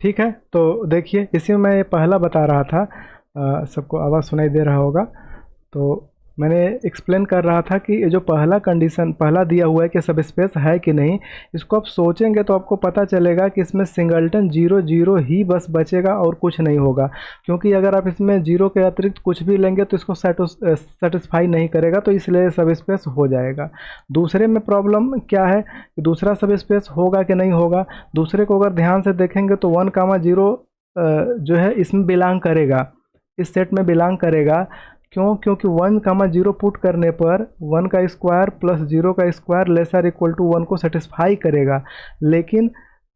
ठीक है, तो देखिए इसी में मैं ये पहला बता रहा था, सबको आवाज़ सुनाई दे रहा होगा। तो मैंने एक्सप्लेन कर रहा था कि ये जो पहला कंडीशन पहला दिया हुआ है कि सब स्पेस है कि नहीं, इसको आप सोचेंगे तो आपको पता चलेगा कि इसमें सिंगलटन जीरो जीरो ही बस बचेगा और कुछ नहीं होगा। क्योंकि अगर आप इसमें जीरो के अतिरिक्त कुछ भी लेंगे तो इसको सेटिस्फाई नहीं करेगा, तो इसलिए सब स्पेस हो जाएगा। दूसरे में प्रॉब्लम क्या है कि दूसरा सब स्पेस होगा कि नहीं होगा। दूसरे को अगर ध्यान से देखेंगे तो 1, 0 जो है इसमें बिलोंग करेगा, इस सेट में बिलोंग करेगा। क्यों? क्योंकि 1, 0 पुट करने पर 1 का स्क्वायर प्लस 0 का स्क्वायर लेसर इक्वल टू 1 को सेटिस्फाई करेगा। लेकिन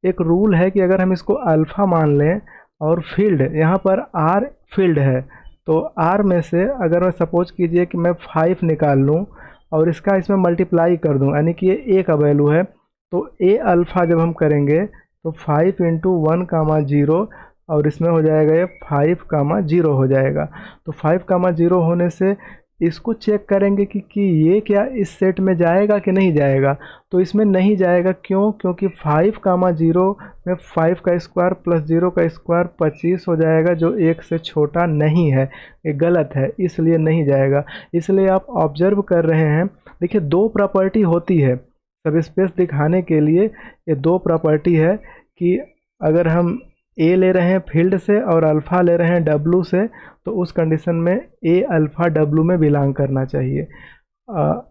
एक रूल है कि अगर हम इसको अल्फ़ा मान लें और फील्ड यहाँ पर आर फील्ड है, तो आर में से अगर मैं सपोज कीजिए कि मैं 5 निकाल लूँ और इसका इसमें मल्टीप्लाई कर दूँ, यानी कि ये ए का वैल्यू है, तो ए अल्फ़ा जब हम करेंगे तो 5 × 1, 0 और इसमें हो जाएगा ये 5, 0 हो जाएगा। तो 5, 0 होने से इसको चेक करेंगे कि ये क्या इस सेट में जाएगा कि नहीं जाएगा। तो इसमें नहीं जाएगा। क्यों? क्योंकि 5, 0 में 5 का स्क्वायर प्लस 0 का स्क्वायर 25 हो जाएगा, जो 1 से छोटा नहीं है, ये गलत है, इसलिए नहीं जाएगा। इसलिए आप ऑब्जर्व कर रहे हैं, देखिए दो प्रॉपर्टी होती है सब स्पेस दिखाने के लिए। ये दो प्रॉपर्टी है कि अगर हम ए ले रहे हैं फील्ड से और अल्फ़ा ले रहे हैं डब्लू से, तो उस कंडीशन में ए अल्फ़ा डब्लू में बिलोंग करना चाहिए।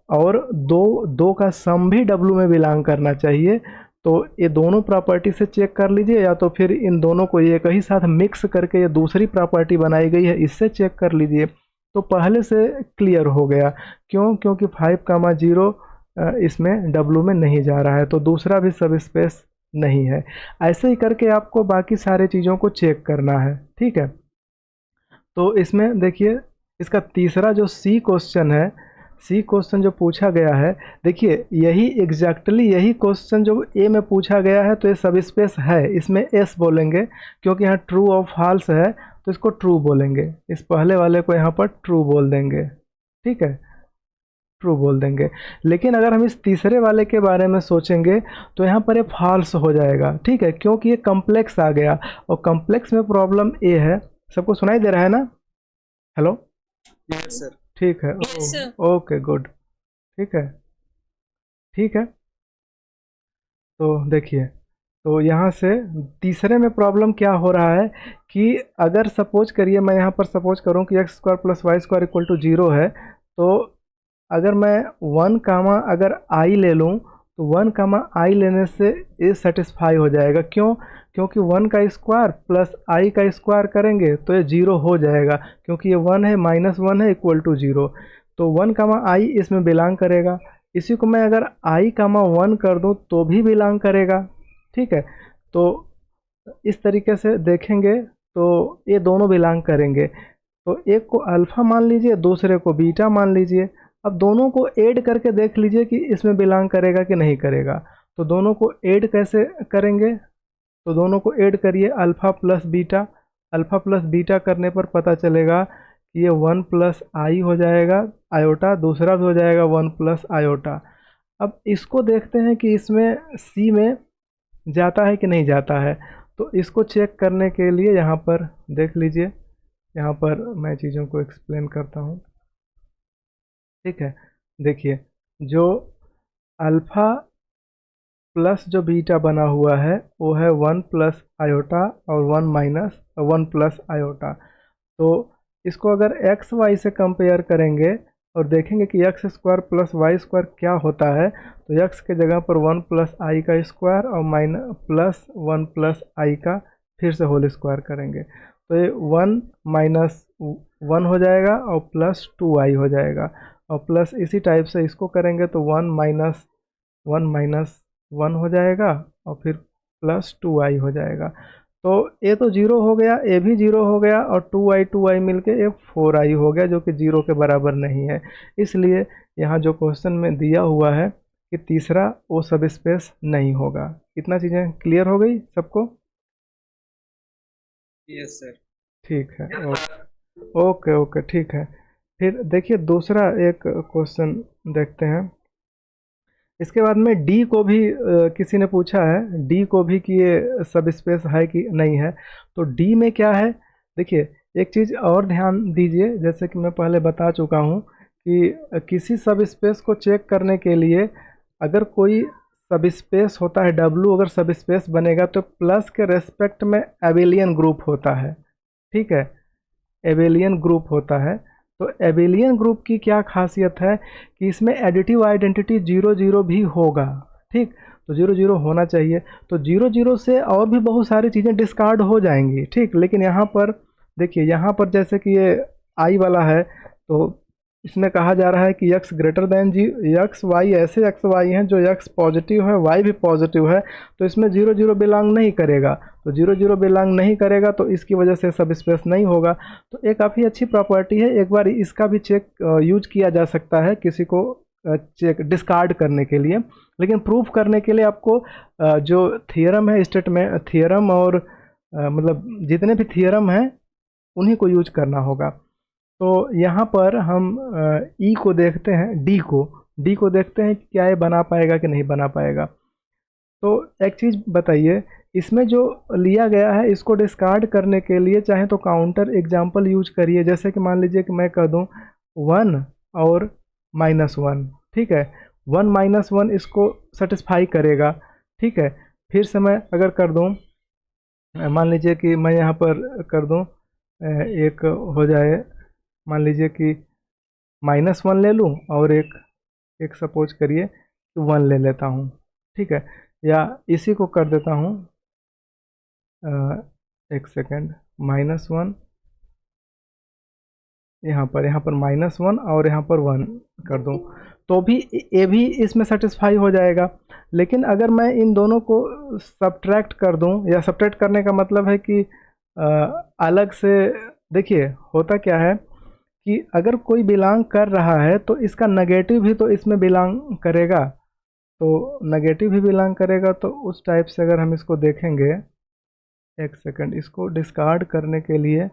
और दो दो का सम भी डब्लू में बिलोंग करना चाहिए। तो ये दोनों प्रॉपर्टी से चेक कर लीजिए, या तो फिर इन दोनों को एक ही साथ मिक्स करके ये दूसरी प्रॉपर्टी बनाई गई है, इससे चेक कर लीजिए। तो पहले से क्लियर हो गया। क्यों? क्योंकि 5, 0 इसमें डब्लू में नहीं जा रहा है, तो दूसरा भी सब स्पेस नहीं है। ऐसे ही करके आपको बाकी सारे चीज़ों को चेक करना है, ठीक है। तो इसमें देखिए इसका तीसरा जो सी क्वेश्चन है, सी क्वेश्चन जो पूछा गया है, देखिए यही एग्जैक्टली यही क्वेश्चन जो ए में पूछा गया है, तो ये सब स्पेस है, इसमें एस बोलेंगे क्योंकि यहाँ ट्रू और फॉल्स है, तो इसको ट्रू बोलेंगे। इस पहले वाले को यहाँ पर ट्रू बोल देंगे, ठीक है, ट्रू बोल देंगे। लेकिन अगर हम इस तीसरे वाले के बारे में सोचेंगे तो यहाँ पर ये फॉल्स हो जाएगा, ठीक है, क्योंकि ये कम्प्लेक्स आ गया और कम्प्लेक्स में प्रॉब्लम ये है। सबको सुनाई दे रहा है ना? हेलो? Yes sir. ठीक है। Yes sir. Okay good. ठीक है, ठीक है। तो देखिए, तो यहाँ से तीसरे में प्रॉब्लम क्या हो रहा है कि अगर सपोज करिए मैं यहाँ पर सपोज करूँ कि X square plus Y square equal to 0 है, तो अगर मैं 1, अगर आई ले लूँ तो 1, आई लेने से ये सेटिस्फाई हो जाएगा। क्यों? क्योंकि 1 का स्क्वायर प्लस आई का स्क्वायर करेंगे तो ये 0 हो जाएगा, क्योंकि ये 1 है माइनस 1 है इक्वल टू 0। तो 1, आई इसमें बिलोंग करेगा। इसी को मैं अगर i, 1 कर दूं तो भी बिलोंग करेगा, ठीक है। तो इस तरीके से देखेंगे तो ये दोनों बिलोंग करेंगे। तो एक को अल्फ़ा मान लीजिए, दूसरे को बीटा मान लीजिए। अब दोनों को ऐड करके देख लीजिए कि इसमें बिलोंग करेगा कि नहीं करेगा। तो दोनों को ऐड कैसे करेंगे? तो दोनों को ऐड करिए, alpha plus beta. Alpha plus beta करने पर पता चलेगा कि ये 1 + i हो जाएगा आयोटा, दूसरा भी हो जाएगा 1 + आयोटा। अब इसको देखते हैं कि इसमें सी में जाता है कि नहीं जाता है। तो इसको चेक करने के लिए यहाँ पर देख लीजिए, यहाँ पर मैं चीज़ों को एक्सप्लेन करता हूँ, ठीक है। देखिए, जो अल्फ़ा प्लस जो बीटा बना हुआ है वो है 1 + आयोटा और 1 - 1 + आयोटा। तो इसको अगर एक्स वाई से कंपेयर करेंगे और देखेंगे कि X square plus Y square क्या होता है, तो एक्स के जगह पर 1 + आई का स्क्वायर और प्लस 1 + आई का फिर से होल स्क्वायर करेंगे, तो ये 1 - 1 हो जाएगा और +2i हो जाएगा। और प्लस इसी टाइप से इसको करेंगे तो 1 - 1 - 1 हो जाएगा और फिर +2i हो जाएगा। तो ये तो जीरो हो गया, ये भी जीरो हो गया और 2i मिलके ये 4i हो गया, जो कि जीरो के बराबर नहीं है। इसलिए यहाँ जो क्वेश्चन में दिया हुआ है कि तीसरा वो सब स्पेस नहीं होगा। इतना चीज़ें क्लियर हो गई सबको? Yes sir. ठीक है, ओके ओके, ठीक है। फिर देखिए दूसरा एक क्वेश्चन देखते हैं। इसके बाद में डी को भी किसी ने पूछा है डी को भी कि ये सब स्पेस है कि नहीं है। तो डी में क्या है, देखिए एक चीज़ और ध्यान दीजिए, जैसे कि मैं पहले बता चुका हूँ कि किसी सब स्पेस को चेक करने के लिए अगर कोई सब स्पेस होता है डब्लू, अगर सब स्पेस बनेगा तो प्लस के रेस्पेक्ट में एबेलियन ग्रुप होता है, ठीक है, एबेलियन ग्रुप होता है। तो एबेलियन ग्रुप की क्या खासियत है कि इसमें एडिटिव आइडेंटिटी 0 0 भी होगा, ठीक। तो 0 0 होना चाहिए। तो 0 0 से और भी बहुत सारी चीज़ें डिस्कार्ड हो जाएंगी, ठीक। लेकिन यहाँ पर देखिए, यहाँ पर जैसे कि ये आई वाला है, तो इसमें कहा जा रहा है कि x ग्रेटर दैन जी, एक्स वाई ऐसे एक्स वाई हैं जो x पॉजिटिव है, y भी पॉजिटिव है, तो इसमें 0 0 बिलोंग नहीं करेगा। तो 0 0 बिलोंग नहीं करेगा तो इसकी वजह से सब स्पेस नहीं होगा। तो ये काफ़ी अच्छी प्रॉपर्टी है, एक बार इसका भी चेक यूज किया जा सकता है किसी को चेक डिस्कार्ड करने के लिए। लेकिन प्रूफ करने के लिए आपको जो थियरम है, स्टेटमेंट थियरम और मतलब जितने भी थियरम हैं उन्हीं को यूज करना होगा। तो यहाँ पर हम ई को देखते हैं, डी को देखते हैं कि क्या ये बना पाएगा कि नहीं बना पाएगा। तो एक चीज़ बताइए, इसमें जो लिया गया है इसको डिस्कार्ड करने के लिए चाहे तो काउंटर एग्जाम्पल यूज करिए। जैसे कि मान लीजिए कि मैं कह दूँ 1 और -1, ठीक है, 1 -1 इसको सेटिस्फाई करेगा, ठीक है। फिर से मैं अगर कर दूँ, मान लीजिए कि मैं यहाँ पर कर दूँ एक हो जाए, मान लीजिए कि -1 ले लूँ और एक एक सपोज करिए कि 1 ले लेता हूँ, ठीक है। या इसी को कर देता हूँ एक सेकेंड, -1 यहाँ पर -1 और यहाँ पर 1 कर दूँ, तो भी ये भी इसमें सेटिस्फाई हो जाएगा। लेकिन अगर मैं इन दोनों को सब्ट्रैक्ट कर दूँ, या सब्ट्रैक्ट करने का मतलब है कि अलग से, देखिए होता क्या है कि अगर कोई बिलोंग कर रहा है तो इसका नेगेटिव भी तो इसमें बिलोंग करेगा, तो नेगेटिव भी बिलोंग करेगा। तो उस टाइप से अगर हम इसको देखेंगे, एक सेकंड, इसको डिस्कार्ड करने के लिए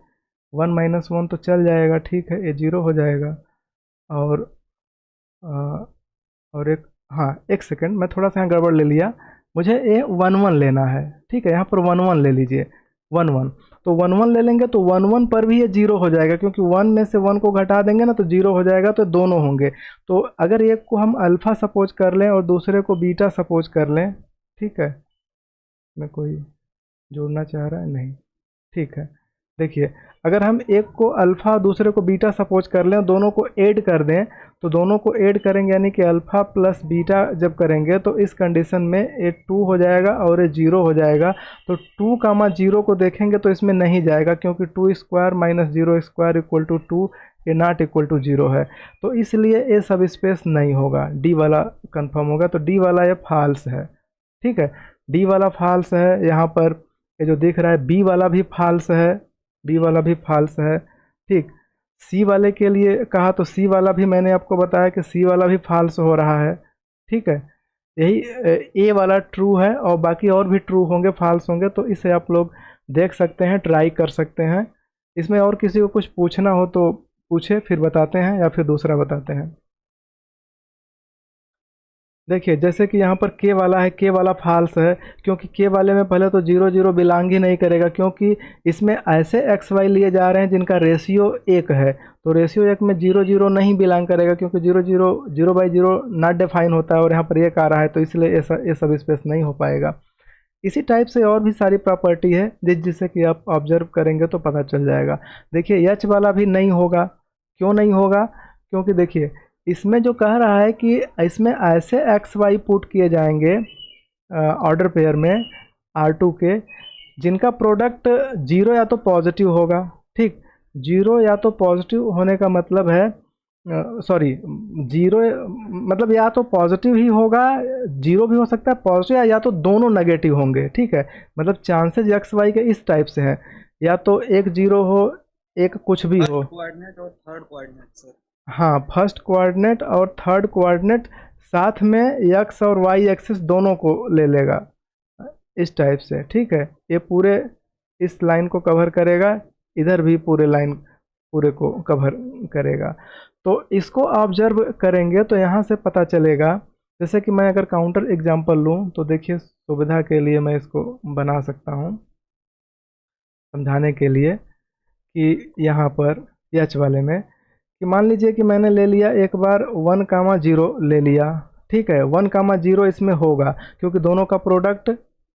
1 -1 तो चल जाएगा, ठीक है, ये 0 हो जाएगा। और अ, और एक, हाँ एक सेकंड, मैं थोड़ा सा यहाँ गड़बड़ ले लिया, मुझे ये 1 1 लेना है, ठीक है, यहाँ पर 1 1 ले लीजिए, 1 1। तो 1 1 ले लेंगे तो 1 1 पर भी ये 0 हो जाएगा, क्योंकि 1 में से 1 को घटा देंगे ना तो 0 हो जाएगा, तो दोनों होंगे। तो अगर एक को हम अल्फ़ा सपोज कर लें और दूसरे को बीटा सपोज कर लें, ठीक है, मैं कोई जोड़ना चाह रहा है नहीं, ठीक है। देखिए, अगर हम एक को अल्फ़ा दूसरे को बीटा सपोज कर लें और दोनों को ऐड कर दें, तो दोनों को ऐड करेंगे यानी कि अल्फ़ा प्लस बीटा जब करेंगे तो इस कंडीशन में ये 2 हो जाएगा और ये 0 हो जाएगा। तो 2, 0 को देखेंगे तो इसमें नहीं जाएगा, क्योंकि 2 square minus 0 square equal to 2, ये नॉट इक्वल टू 0 है। तो इसलिए ये सब स्पेस नहीं होगा, डी वाला कंफर्म होगा। तो डी वाला ये फॉल्स है, ठीक है, डी वाला फॉल्स है। यहाँ पर ये जो दिख रहा है बी वाला भी फॉल्स है, बी वाला भी फॉल्स है, ठीक। सी वाले के लिए कहा तो सी वाला भी मैंने आपको बताया कि सी वाला भी फॉल्स हो रहा है, ठीक है। यही ए वाला ट्रू है और बाकी और भी ट्रू होंगे, फॉल्स होंगे। तो इसे आप लोग देख सकते हैं, ट्राई कर सकते हैं। इसमें और किसी को कुछ पूछना हो तो पूछे, फिर बताते हैं या फिर दूसरा बताते हैं। देखिए जैसे कि यहाँ पर के वाला है, के वाला फॉल्स है, क्योंकि के वाले में पहले तो 0 0 बिलोंग ही नहीं करेगा, क्योंकि इसमें ऐसे एक्स वाई लिए जा रहे हैं जिनका रेशियो 1 है। तो रेशियो 1 में 0 0 नहीं बिलोंग करेगा, क्योंकि 0 0 0/0 नॉट डिफाइन होता है और यहाँ पर 1 आ रहा है, तो इसलिए ऐसा ये सब स्पेस नहीं हो पाएगा। इसी टाइप से और भी सारी प्रॉपर्टी है जिससे कि आप ऑब्जर्व करेंगे तो पता चल जाएगा। देखिए एच वाला भी नहीं होगा, क्यों नहीं होगा, क्योंकि देखिए इसमें जो कह रहा है कि इसमें ऐसे एक्स वाई पुट किए जाएंगे ऑर्डर पेयर में R2 के, जिनका प्रोडक्ट 0 या तो पॉजिटिव होगा, ठीक। 0 या तो पॉजिटिव होने का मतलब है, सॉरी 0 मतलब या तो पॉजिटिव ही होगा, 0 भी हो सकता है पॉजिटिव, या तो दोनों नेगेटिव होंगे, ठीक है। मतलब चांसेस एक्स वाई के इस टाइप से हैं, या तो एक 0 हो, एक कुछ भी हो। कोऑर्डिनेट और थर्ड कोऑर्डिनेट सर। हाँ, फर्स्ट कोऑर्डिनेट और थर्ड कोऑर्डिनेट साथ में एक्स और वाई एक्सिस दोनों को ले लेगा, इस टाइप से, ठीक है। ये पूरे इस लाइन को कवर करेगा, इधर भी पूरे लाइन पूरे को कवर करेगा। तो इसको ऑब्जर्व करेंगे तो यहाँ से पता चलेगा जैसे कि मैं अगर काउंटर एग्जांपल लूँ तो देखिए सुविधा के लिए मैं इसको बना सकता हूँ समझाने के लिए कि यहाँ पर एच वाले में कि मान लीजिए कि मैंने ले लिया एक बार 1,0 ले लिया। ठीक है, 1,0 इसमें होगा क्योंकि दोनों का प्रोडक्ट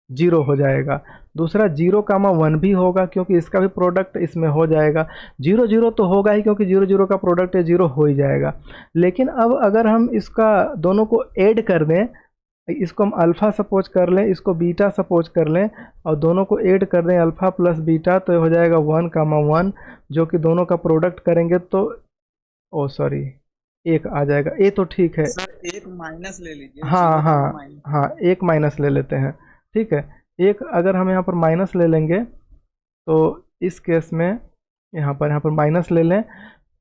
0 हो जाएगा। दूसरा 0,1 भी होगा क्योंकि इसका भी प्रोडक्ट इसमें हो जाएगा। 0,0 तो होगा ही क्योंकि 0,0 का प्रोडक्ट है, 0 हो ही जाएगा। लेकिन अब अगर हम इसका दोनों को ऐड कर दें, इसको हम अल्फ़ा सपोज कर लें, इसको बीटा सपोज कर लें और दोनों को ऐड कर दें अल्फ़ा प्लस बीटा, तो ये हो जाएगा 1,1 जो कि दोनों का प्रोडक्ट करेंगे तो ओ सॉरी एक आ जाएगा। ए तो ठीक है। सर एक माइनस ले लीजिए, हाँ जीरो का हाँ माइनस। हाँ, एक माइनस ले लेते हैं। ठीक है, एक अगर हम यहाँ पर माइनस ले लेंगे तो इस केस में यहाँ पर माइनस ले लें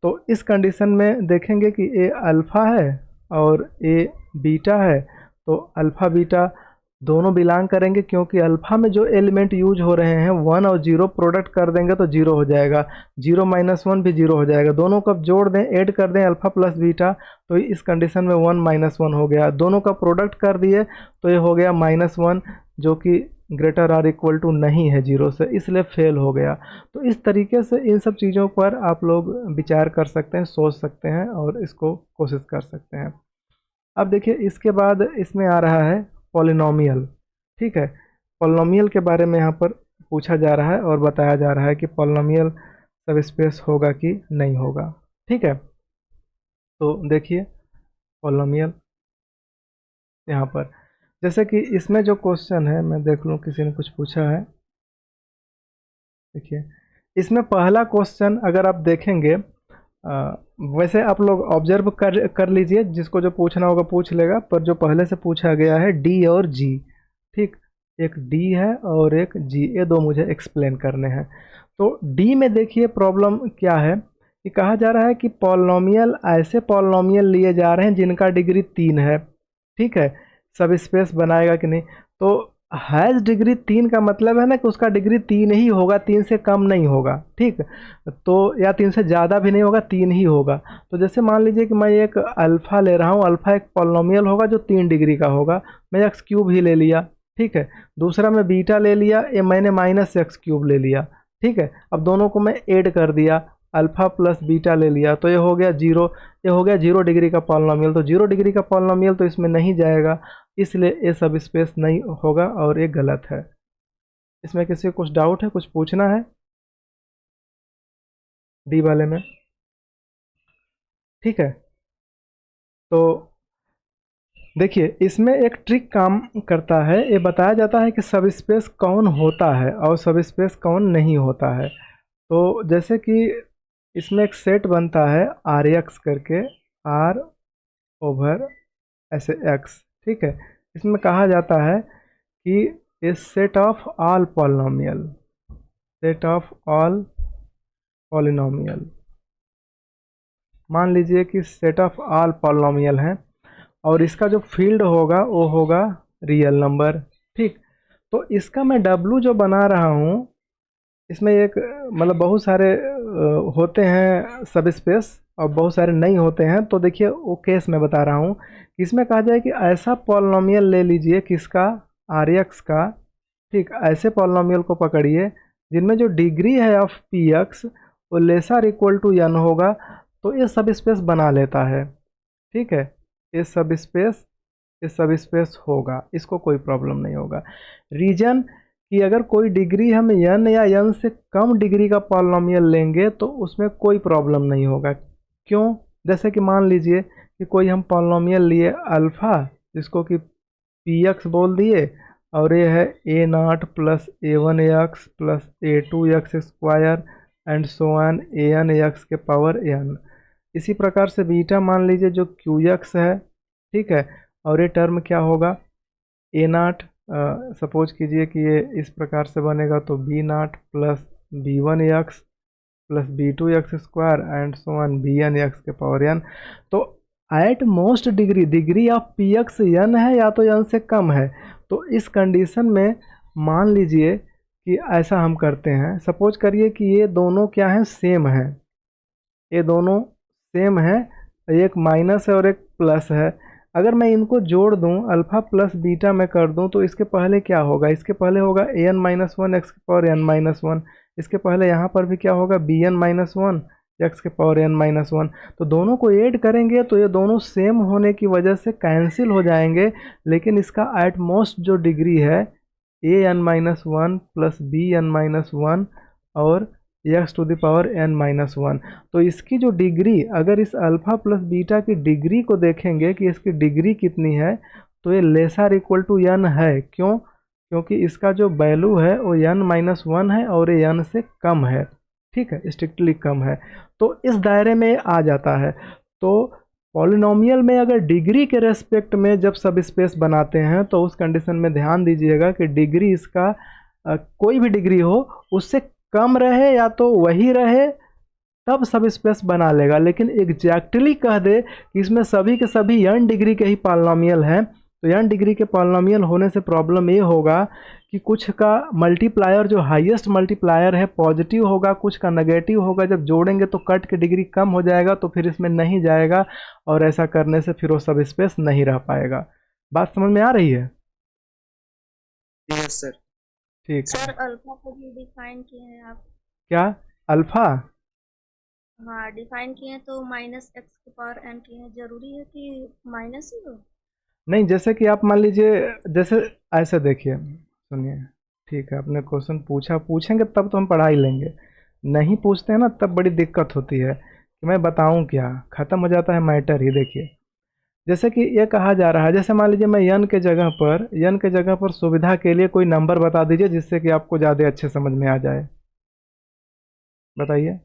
तो इस कंडीशन में देखेंगे कि ए अल्फ़ा है और ए बीटा है। तो अल्फ़ा बीटा दोनों बिलोंग करेंगे क्योंकि अल्फ़ा में जो एलिमेंट यूज हो रहे हैं 1 और 0 प्रोडक्ट कर देंगे तो 0 हो जाएगा। 0 - 1 भी 0 हो जाएगा। दोनों को जोड़ दें, ऐड कर दें अल्फ़ा प्लस बीटा, तो इस कंडीशन में 1 - 1 हो गया। दोनों का प्रोडक्ट कर दिए तो ये हो गया -1 जो कि ग्रेटर आर इक्वल टू नहीं है 0 से, इसलिए फेल हो गया। तो इस तरीके से इन सब चीज़ों पर आप लोग विचार कर सकते हैं, सोच सकते हैं और इसको कोशिश कर सकते हैं। अब देखिए इसके बाद इसमें आ रहा है पॉलिनॉमियल। ठीक है, पॉलिनॉमियल के बारे में यहाँ पर पूछा जा रहा है और बताया जा रहा है कि पॉलिनॉमियल सबस्पेस होगा कि नहीं होगा। ठीक है, तो देखिए पॉलिनॉमियल यहाँ पर जैसे कि इसमें जो क्वेश्चन है मैं देख लूँ किसी ने कुछ पूछा है। देखिए इसमें पहला क्वेश्चन अगर आप देखेंगे वैसे आप लोग ऑब्जर्व कर लीजिए, जिसको जो पूछना होगा पूछ लेगा, पर जो पहले से पूछा गया है डी और जी। ठीक, एक डी है और एक जी, ये दो मुझे एक्सप्लेन करने हैं। तो डी में देखिए प्रॉब्लम क्या है कि कहा जा रहा है कि पॉलिनॉमियल ऐसे पॉलिनॉमियल लिए जा रहे हैं जिनका डिग्री 3 है। ठीक है, सब स्पेस बनाएगा कि नहीं, तो हैज़ डिग्री 3 का मतलब है ना कि उसका डिग्री 3 ही होगा, 3 से कम नहीं होगा। ठीक, तो या 3 से ज़्यादा भी नहीं होगा, 3 ही होगा। तो जैसे मान लीजिए कि मैं एक अल्फ़ा ले रहा हूँ, अल्फ़ा एक पॉलिनॉमियल होगा जो 3 डिग्री का होगा, मैं एक्स क्यूब ही ले लिया। ठीक है, दूसरा मैं बीटा ले लिया, ये मैंने -x क्यूब ले लिया। ठीक है, अब दोनों को मैं ऐड कर दिया, अल्फ़ा प्लस बीटा ले लिया, तो ये हो गया 0। ये हो गया 0 डिग्री का पॉलिनॉमियल। तो 0 डिग्री का पॉलिनॉमियल तो इसमें नहीं जाएगा, इसलिए ये सब स्पेस नहीं होगा और ये गलत है। इसमें किसी को कुछ डाउट है, कुछ पूछना है डी वाले में? ठीक है, तो देखिए इसमें एक ट्रिक काम करता है। ये बताया जाता है कि सब स्पेस कौन होता है और सब स्पेस कौन नहीं होता है। तो जैसे कि इसमें एक सेट बनता है आर एक्स करके, आर ओवर ऐसे एक्स। ठीक है, इसमें कहा जाता है कि a set of all polynomial, set of all polynomial, मान लीजिए कि सेट ऑफ ऑल पॉलिनॉमियल है और इसका जो फील्ड होगा वो होगा रियल नंबर। ठीक, तो इसका मैं डब्लू जो बना रहा हूँ, इसमें एक मतलब बहुत सारे होते हैं सब स्पेस और बहुत सारे नहीं होते हैं। तो देखिए वो केस मैं बता रहा हूँ, इसमें कहा जाए कि ऐसा पॉलिनॉमियल ले लीजिए किसका, आर एक्स का। ठीक, ऐसे पॉलिनॉमियल को पकड़िए जिनमें जो डिग्री है ऑफ पी एक्स वो लेसर इक्वल टू एन होगा, तो ये सब स्पेस बना लेता है। ठीक है, ये सब स्पेस, ये सब स्पेस होगा, इसको कोई प्रॉब्लम नहीं होगा। रीजन कि अगर कोई डिग्री हम n या n से कम डिग्री का पॉलिनॉमियल लेंगे तो उसमें कोई प्रॉब्लम नहीं होगा। क्यों? जैसे कि मान लीजिए कि कोई हम पॉलिनॉमियल लिए अल्फ़ा, जिसको कि पी एक्स बोल दिए, और ये है a naught plus a1x plus a2x square and so on A n x के पावर n। इसी प्रकार से बीटा मान लीजिए जो क्यू एक्स है। ठीक है, और ये टर्म क्या होगा, ए नाट, सपोज कीजिए कि ये इस प्रकार से बनेगा, तो B naught plus b1x plus b2x square and so on bn x के पावर n। तो at most degree, degree of P X n है या तो n से कम है। तो इस कंडीशन में मान लीजिए कि ऐसा हम करते हैं, सपोज करिए कि ये दोनों क्या हैं, सेम है, ये दोनों सेम है, एक माइनस है और एक प्लस है। अगर मैं इनको जोड़ दूं, अल्फा प्लस बीटा में कर दूं, तो इसके पहले क्या होगा, इसके पहले होगा A N minus one X की पावर एन माइनस वन। इसके पहले यहाँ पर भी क्या होगा, B N minus one X के पावर एन माइनस वन। तो दोनों को ऐड करेंगे तो ये दोनों सेम होने की वजह से कैंसिल हो जाएंगे, लेकिन इसका एट मोस्ट जो डिग्री है a N minus one plus B N minus one और x to the power N minus one. तो इसकी जो डिग्री, अगर इस अल्फा प्लस बीटा की डिग्री को देखेंगे कि इसकी डिग्री कितनी है, तो ये लेसर इक्वल टू एन है। क्यों? क्योंकि इसका जो वैल्यू है वो एन माइनस वन है और ये एन से कम है, ठीक है, स्ट्रिक्टली कम है, तो इस दायरे में आ जाता है। तो पॉलिनोमियल में अगर डिग्री के रेस्पेक्ट में जब सब स्पेस बनाते हैं तो उस कंडीशन में ध्यान दीजिएगा कि डिग्री इसका कोई भी डिग्री हो उससे कम रहे या तो वही रहे, तब सब स्पेस बना लेगा। लेकिन एग्जैक्टली कह दे कि इसमें सभी के सभी n डिग्री के ही पॉलिनोमियल हैं, तो n डिग्री के पॉलिनोमियल होने से प्रॉब्लम ये होगा कि कुछ का मल्टीप्लायर जो हाईएस्ट मल्टीप्लायर है पॉजिटिव होगा, कुछ का नेगेटिव होगा। जब जोड़ेंगे तो कट की डिग्री कम हो जाएगा, तो फिर इसमें नहीं जाएगा, और ऐसा करने से फिर वो सब स्पेस नहीं रह पाएगा। बात समझ में आ रही है? Yes sir. ठीक है। सर अल्फा को भी डिफाइन किए हैं आप? क्या अल्फा? हाँ डिफाइन किए हैं, तो माइनस एक्स की पावर एन किए हैं, जरूरी है कि माइनस ही हो? नहीं, जैसे कि आप मान लीजिए, जैसे ऐसे देखिए, सुनिए, ठीक है, आपने क्वेश्चन पूछा, पूछेंगे तब तो हम पढ़ा ही लेंगे, नहीं पूछते हैं ना तब बड़ी दिक्कत होती है कि मैं बताऊं क्या, ख़त्म हो जाता है मैटर ही। देखिए, जैसे कि ये कहा जा रहा है, जैसे मान लीजिए मैं यन के जगह पर सुविधा के लिए कोई नंबर बता दीजिए जिससे कि आपको ज़्यादा अच्छे समझ में आ जाए, बताइए।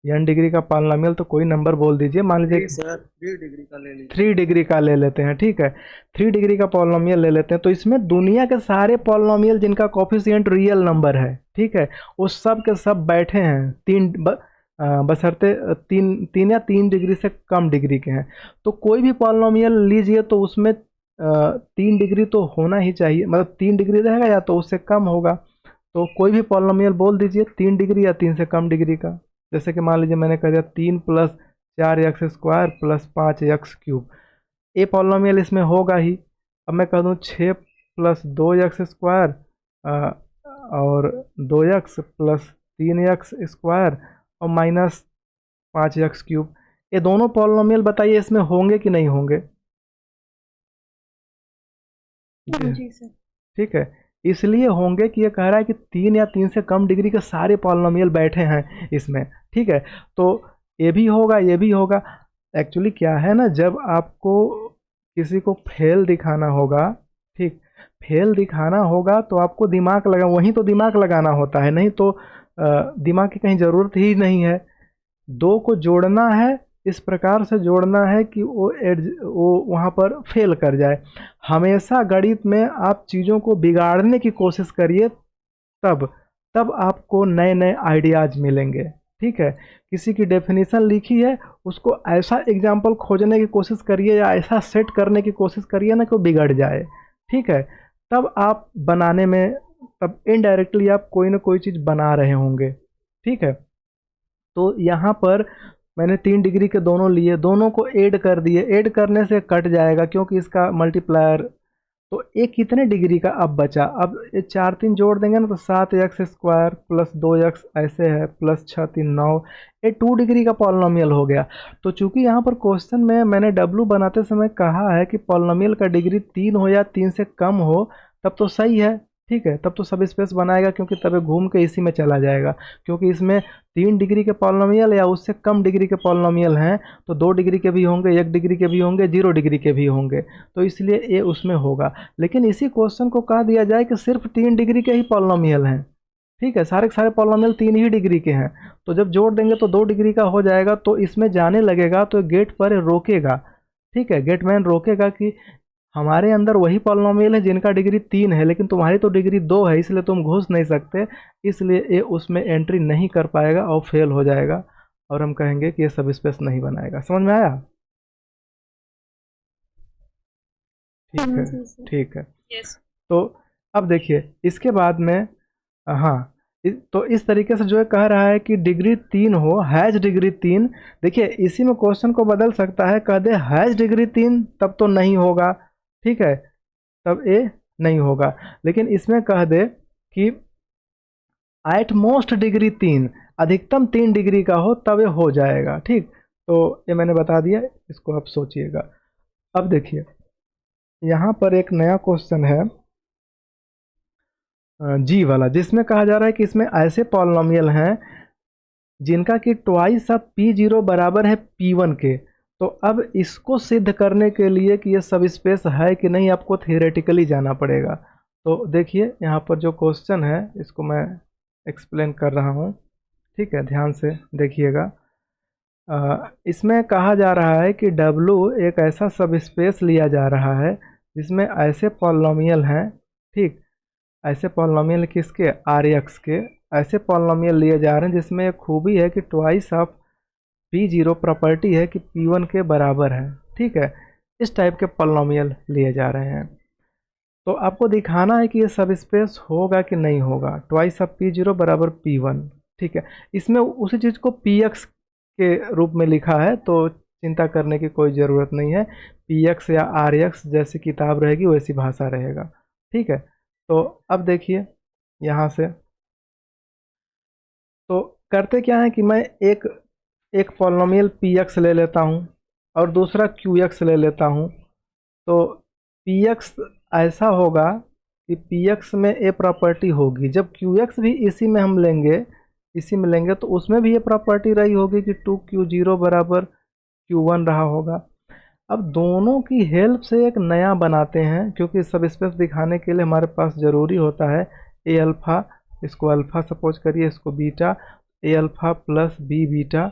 एन डिग्री का पॉलिनोमियल तो कोई नंबर बोल दीजिए, मान लीजिए सर 3 डिग्री का ले लीजिए। 3 डिग्री का ले लेते हैं, ठीक है, 3 डिग्री का पॉलिनोमियल ले लेते हैं। तो इसमें दुनिया के सारे पॉलिनोमियल जिनका कोफिशिएंट रियल नंबर है, ठीक है, वो सब के सब बैठे हैं बशर्ते तीन या 3 डिग्री से कम डिग्री के हैं। तो कोई भी पॉलिनोमियल लीजिए तो उसमें 3 डिग्री तो होना ही चाहिए, मतलब 3 डिग्री रहेगा या तो उससे कम होगा। तो कोई भी पॉलिनोमियल बोल दीजिए 3 डिग्री या 3 से कम डिग्री का। जैसे कि मान लीजिए मैंने कह दिया 3 + 4x² + 5x³ ए पॉलिनोमियल इसमें होगा ही। अब मैं कह दूँ 6 + 2x² और 2x + 3x² और -5x³, ये दोनों पॉलिनोमियल बताइए इसमें होंगे कि नहीं होंगे? जी सर। ठीक है, इसलिए होंगे कि ये कह रहा है कि 3 या 3 से कम डिग्री के सारे पॉलिनोमियल बैठे हैं इसमें, ठीक है, तो ये भी होगा, ये भी होगा। एक्चुअली क्या है ना, जब आपको किसी को फेल दिखाना होगा, ठीक, फेल दिखाना होगा तो आपको दिमाग लगा, वहीं तो दिमाग लगाना होता है, नहीं तो दिमाग की कहीं ज़रूरत ही नहीं है। दो को जोड़ना है, इस प्रकार से जोड़ना है कि वो वहाँ पर फेल कर जाए। हमेशा गणित में आप चीज़ों को बिगाड़ने की कोशिश करिए, तब तब आपको नए नए आइडियाज़ मिलेंगे, ठीक है। किसी की डेफिनेशन लिखी है, उसको ऐसा एग्जाम्पल खोजने की कोशिश करिए या ऐसा सेट करने की कोशिश करिए ना कि वो बिगड़ जाए, ठीक है, तब आप बनाने में, तब इनडायरेक्टली आप कोई ना कोई चीज़ बना रहे होंगे, ठीक है। तो यहाँ पर मैंने 3 डिग्री के दोनों लिए, दोनों को ऐड कर दिए, ऐड करने से कट जाएगा क्योंकि इसका मल्टीप्लायर, तो ये कितने डिग्री का अब बचा, अब ये 4 3 जोड़ देंगे ना तो 7x² + 2x ऐसे है, +6 3 9, ये 2 डिग्री का पॉलिनोमियल हो गया। तो चूंकि यहाँ पर क्वेश्चन में मैंने डब्लू बनाते समय कहा है कि पॉलिनोमियल का डिग्री 3 हो या 3 से कम हो, तब तो सही है, ठीक है, तब तो सब स्पेस बनाएगा, क्योंकि तब ये घूम के इसी में चला जाएगा, क्योंकि इसमें 3 डिग्री के पॉलिनोमियल या उससे कम डिग्री के पॉलिनोमियल हैं, तो 2 डिग्री के भी होंगे, 1 डिग्री के भी होंगे, 0 डिग्री के भी होंगे, तो इसलिए ये उसमें होगा। लेकिन इसी क्वेश्चन को कह दिया जाए कि सिर्फ 3 डिग्री के ही पॉलिनोमियल हैं, ठीक है, सारे के सारे पॉलिनोमियल 3 ही डिग्री के हैं, तो जब जोड़ देंगे तो 2 डिग्री का हो जाएगा, तो इसमें जाने लगेगा तो गेट पर रोकेगा, ठीक है, गेटमैन रोकेगा कि हमारे अंदर वही पॉलिनोमियल है जिनका डिग्री 3 है, लेकिन तुम्हारी तो डिग्री 2 है, इसलिए तुम घुस नहीं सकते, इसलिए ये उसमें एंट्री नहीं कर पाएगा और फेल हो जाएगा, और हम कहेंगे कि ये सब स्पेस नहीं बनाएगा। समझ में आया? ठीक है, जी सर। ठीक है। यस। तो अब देखिए इसके बाद में, हाँ, तो इस तरीके से जो है कह रहा है कि डिग्री 3 हो, हैज डिग्री 3। देखिए इसी में क्वेश्चन को बदल सकता है, कह दे हैज डिग्री 3, तब तो नहीं होगा, ठीक है, तब ए नहीं होगा। लेकिन इसमें कह दे कि एट मोस्ट डिग्री 3, अधिकतम 3 डिग्री का हो तब ये हो जाएगा, ठीक। तो ये मैंने बता दिया, इसको आप सोचिएगा। अब देखिए यहाँ पर एक नया क्वेश्चन है जी वाला, जिसमें कहा जा रहा है कि इसमें ऐसे पॉलिनोमियल हैं जिनका कि ट्वाइस ऑफ P0 बराबर है P1 के। तो अब इसको सिद्ध करने के लिए कि ये सब स्पेस है कि नहीं, आपको थियोरेटिकली जाना पड़ेगा। तो देखिए यहाँ पर जो क्वेश्चन है इसको मैं एक्सप्लेन कर रहा हूँ, ठीक है, ध्यान से देखिएगा। इसमें कहा जा रहा है कि W एक ऐसा सब स्पेस लिया जा रहा है जिसमें ऐसे पॉलिनोमियल हैं, ठीक, ऐसे पॉलिनोमियल किसके, RX के, ऐसे पॉलिनोमियल लिए जा रहे हैं जिसमें एक खूबी है कि ट्वाइस ऑफ P0 प्रॉपर्टी है कि P1 के बराबर है, ठीक है। इस टाइप के पॉलिनोमियल लिए जा रहे हैं। तो आपको दिखाना है कि ये सब स्पेस होगा कि नहीं होगा, ट्वाइस ऑफ P0 बराबर P1, ठीक है। इसमें उसी चीज़ को PX के रूप में लिखा है, तो चिंता करने की कोई ज़रूरत नहीं है। PX या RX जैसी किताब रहेगी वैसी भाषा रहेगा, ठीक है। तो अब देखिए यहाँ से तो करते क्या है कि मैं एक पॉलिनोमियल Px ले लेता हूँ और दूसरा Qx ले लेता हूँ। तो Px ऐसा होगा कि Px में ए प्रॉपर्टी होगी, जब Qx भी इसी में हम लेंगे, इसी में लेंगे तो उसमें भी ये प्रॉपर्टी रही होगी कि 2Q0 बराबर Q1 रहा होगा। अब दोनों की हेल्प से एक नया बनाते हैं, क्योंकि सब स्पेस दिखाने के लिए हमारे पास ज़रूरी होता है ए अल्फ़ा, इसको अल्फ़ा सपोज करिए, इसको बीटा, ए अल्फ़ा प्लस बी बीटा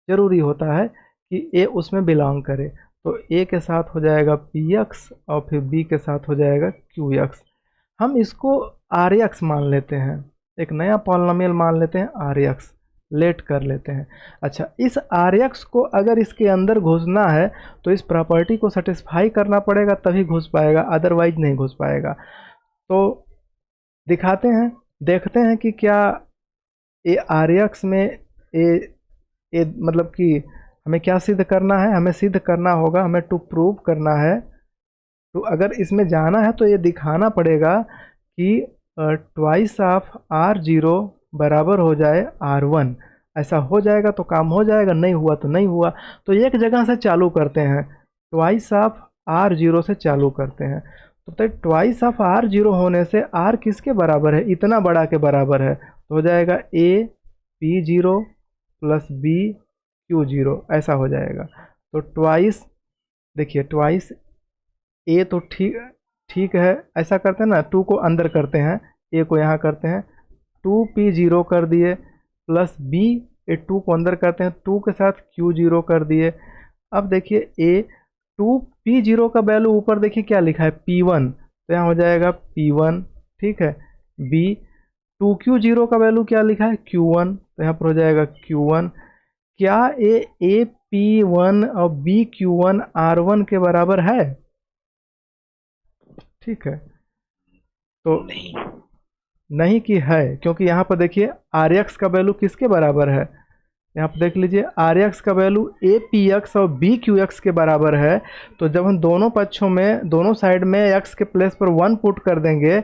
ज़रूरी होता है कि ए उसमें बिलोंग करे। तो ए के साथ हो जाएगा Px और फिर बी के साथ हो जाएगा Qx। हम इसको Rx मान लेते हैं, एक नया पॉलिनोमियल मान लेते हैं Rx, लेट कर लेते हैं। अच्छा, इस Rx को अगर इसके अंदर घुसना है तो इस प्रॉपर्टी को सेटिस्फाई करना पड़ेगा, तभी घुस पाएगा, अदरवाइज नहीं घुस पाएगा। तो दिखाते हैं, देखते हैं कि क्या ये Rx में ए मतलब कि हमें क्या सिद्ध करना है, हमें सिद्ध करना होगा, हमें टू प्रूव करना है। तो अगर इसमें जाना है तो ये दिखाना पड़ेगा कि ट्वाइस ऑफ R0 बराबर हो जाए R1। ऐसा हो जाएगा तो काम हो जाएगा, नहीं हुआ तो नहीं हुआ। तो एक जगह से चालू करते हैं, ट्वाइस ऑफ R0 से चालू करते हैं। तो ट्वाइस ऑफ R0 होने से R किसके बराबर है, इतना बड़ा के बराबर है, तो हो जाएगा A P0 plus B Q0, ऐसा हो जाएगा। तो ट्वाइस, देखिए ट्वाइस ए तो ठीक है, ऐसा करते हैं ना, 2 को अंदर करते हैं, ए को यहाँ करते हैं, 2P0 कर दिए प्लस बी, ए 2 को अंदर करते हैं, 2 के साथ Q0 कर दिए। अब देखिए ए 2P0 का वैल्यू ऊपर देखिए क्या लिखा है P1, तो यहाँ हो जाएगा P1, ठीक है। बी 2Q0 का वैल्यू क्या लिखा है Q1, तो यहाँ पर हो जाएगा Q1। क्या ए P1 और बी Q1 R1 के बराबर है, ठीक है। तो नहीं कि है, क्योंकि यहाँ पर देखिए Rx का वैल्यू किसके बराबर है, यहाँ पर देख लीजिए Rx का वैल्यू APX और BQX के बराबर है। तो जब हम दोनों पक्षों में, दोनों साइड में x के प्लेस पर 1 पुट कर देंगे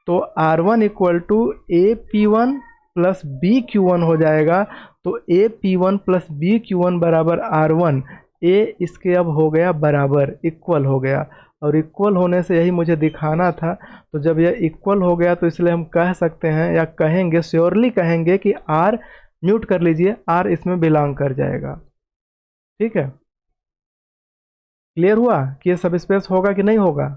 तो R1 equal to AP1 plus BQ1 हो जाएगा। तो AP1 प्लस BQ1 बराबर R1, A इसके अब हो गया बराबर, इक्वल हो गया, और इक्वल होने से यही मुझे दिखाना था। तो जब यह इक्वल हो गया तो इसलिए हम कह सकते हैं या कहेंगे, श्योरली कहेंगे कि R, म्यूट कर लीजिए, R इसमें बिलोंग कर जाएगा, ठीक है। क्लियर हुआ कि ये सब स्पेस होगा कि नहीं होगा,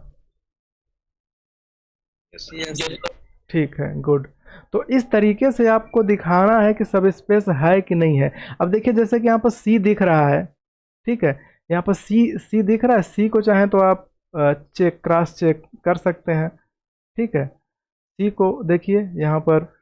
ठीक है, गुड। तो इस तरीके से आपको दिखाना है कि सब स्पेस है कि नहीं है। अब देखिए जैसे कि यहाँ पर C दिख रहा है, ठीक है, यहाँ पर C दिख रहा है, C को चाहें तो आप क्रॉस चेक कर सकते हैं, ठीक है। C को देखिए यहाँ पर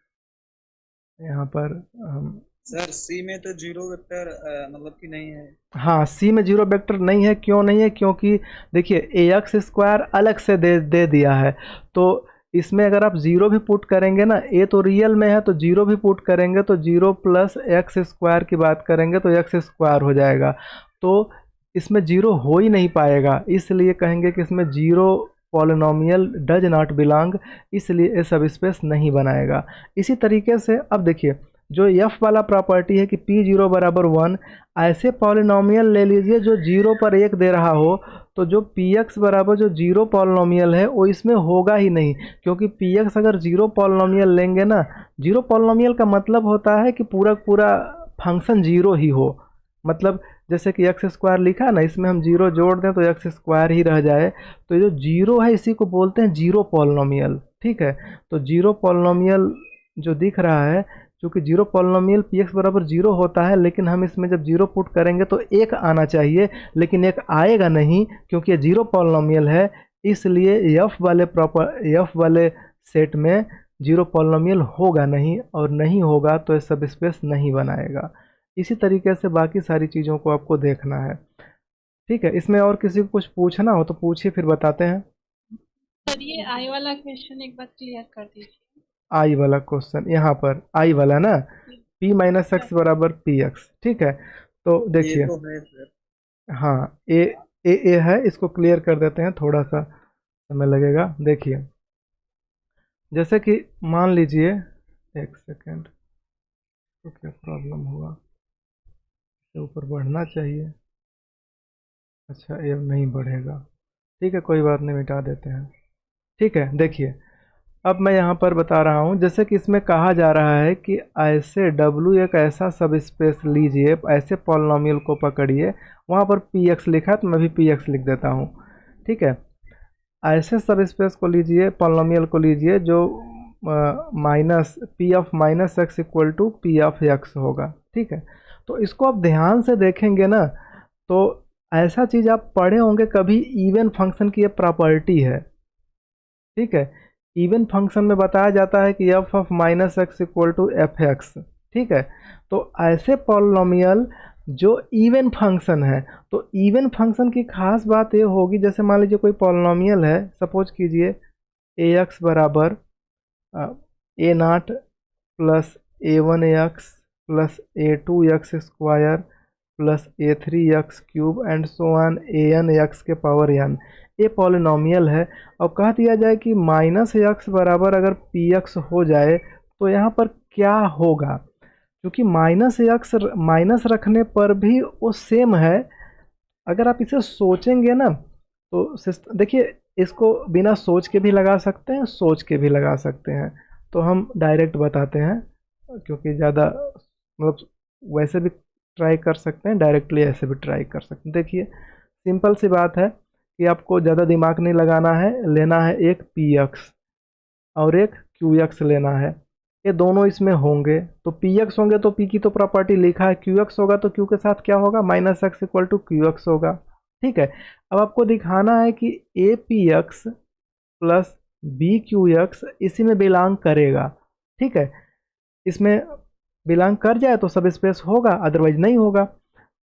सर सी में तो जीरो वेक्टर मतलब कि नहीं है। हाँ, सी में जीरो वेक्टर नहीं है, क्यों नहीं है, क्योंकि देखिए AX स्क्वायर अलग से दे दिया है। तो इसमें अगर आप जीरो भी पुट करेंगे ना, ए तो रियल में है तो जीरो भी पुट करेंगे तो जीरो प्लस एक्स स्क्वायर की बात करेंगे तो एक्स स्क्वायर हो जाएगा। तो इसमें जीरो हो ही नहीं पाएगा, इसलिए कहेंगे कि इसमें zero polynomial does not belong, इसलिए ये सब स्पेस नहीं बनाएगा। इसी तरीके से अब देखिए जो एफ वाला प्रॉपर्टी है कि पी जीरो बराबर वन, ऐसे पॉलिनोमियल ले लीजिए जो जीरो पर एक दे रहा हो, तो जो पी एक्स बराबर जो जीरो पॉलिनोमियल है वो इसमें होगा ही नहीं, क्योंकि पी एक्स अगर जीरो पॉलिनोमियल लेंगे ना, जीरो पॉलिनोमियल का मतलब होता है कि पूरा पूरा फंक्शन जीरो ही हो। मतलब जैसे कि एक्स स्क्वायर लिखा है ना, इसमें हम जीरो जोड़ दें तो एक्स स्क्वायर ही रह जाए, तो जो जीरो है इसी को बोलते हैं जीरो पॉलिनोमियल। ठीक है, तो जीरो पॉलिनोमियल जो दिख रहा है, क्योंकि जीरो पॉलिनोमियल पी एक्स बराबर जीरो होता है, लेकिन हम इसमें जब जीरो पुट करेंगे तो एक आना चाहिए, लेकिन एक आएगा नहीं क्योंकि ये जीरो पॉलिनोमियल है, इसलिए एफ वाले सेट में जीरो पॉलिनोमियल होगा नहीं, और नहीं होगा तो ये सब स्पेस नहीं बनाएगा। इसी तरीके से बाकी सारी चीज़ों को आपको देखना है। ठीक है, इसमें और किसी को कुछ पूछना हो तो पूछिए, फिर बताते हैं। सर ये आई वाला क्वेश्चन एक बार क्लियर कर दीजिए। आई वाला क्वेश्चन यहाँ पर आई वाला ना, p माइनस एक्स बराबर पी एक्स। ठीक है, तो ये देखिए तो है सर। हाँ ए है, इसको क्लियर कर देते हैं, थोड़ा सा समय लगेगा। देखिए जैसे कि मान लीजिए, एक सेकेंड, तो क्या प्रॉब्लम हुआ, इससे ऊपर बढ़ना चाहिए, अच्छा ये नहीं बढ़ेगा, ठीक है कोई बात नहीं, मिटा देते हैं। ठीक है, देखिए अब मैं यहाँ पर बता रहा हूँ, जैसे कि इसमें कहा जा रहा है कि ऐसे W एक ऐसा सब स्पेस लीजिए, ऐसे पॉलिनोमियल को पकड़िए, वहाँ पर पी एक्स लिखा है तो मैं भी पी एक्स लिख देता हूँ। ठीक है, ऐसे सब स्पेस को लीजिए, पॉलिनोमियल को लीजिए जो minus P of minus X equal to P of X होगा। ठीक है, तो इसको आप ध्यान से देखेंगे ना, तो ऐसा चीज़ आप पढ़े होंगे कभी, इवन फंक्शन की ये प्रॉपर्टी है। ठीक है, इवन फंक्शन में बताया जाता है कि F of minus X equal to F X. ठीक है, तो ऐसे पॉलिनोमियल जो इवन फंक्शन है, तो इवन फंक्शन की खास बात ये होगी, जैसे मान लीजिए कोई पॉलिनोमियल है, सपोज कीजिए ए एक्स बराबर a naught plus a one x plus A two x square plus a three x cube and so on A n x के पावर एन, ये पॉलिनोमियल है। और कह दिया जाए कि माइनस एक्स बराबर अगर पी एक्स हो जाए तो यहाँ पर क्या होगा, क्योंकि माइनस एक्स माइनस रखने पर भी वो सेम है। अगर आप इसे सोचेंगे ना तो देखिए, इसको बिना सोच के भी लगा सकते हैं, सोच के भी लगा सकते हैं, तो हम डायरेक्ट बताते हैं, क्योंकि ज़्यादा मतलब वैसे भी ट्राई कर सकते हैं, डायरेक्टली ऐसे भी ट्राई कर सकते हैं। देखिए सिंपल सी बात है कि आपको ज़्यादा दिमाग नहीं लगाना है, लेना है एक पी एक्स और एक क्यू एक्स लेना है, ये दोनों इसमें होंगे, तो पी एक्स होंगे तो पी की तो प्रॉपर्टी लिखा है, क्यू एक्स होगा तो क्यू के साथ क्या होगा, minus X equal to Q X होगा। ठीक है, अब आपको दिखाना है कि A P X plus B Q X इसी में बिलोंग करेगा। ठीक है, इसमें बिलोंग कर जाए तो सब स्पेस होगा, अदरवाइज नहीं होगा।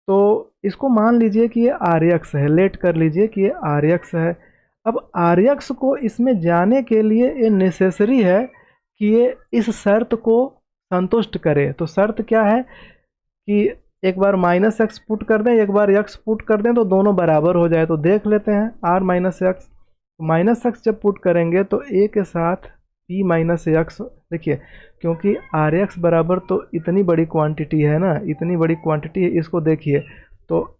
तो इसको मान लीजिए कि ये आर एक्स है, लेट कर लीजिए कि ये आर एक्स है। अब आर एक्स को इसमें जाने के लिए ये नेसेसरी है कि ये इस शर्त को संतुष्ट करे। तो शर्त क्या है कि एक बार माइनस एक्स पुट कर दें, एक बार एक्स पुट कर दें, तो दोनों बराबर हो जाए। तो देख लेते हैं R minus X, minus X जब पुट करेंगे तो ए के साथ पी माइनस एक्स, देखिए क्योंकि आर एक्स बराबर तो इतनी बड़ी क्वांटिटी है ना, इतनी बड़ी क्वांटिटी है, इसको देखिए तो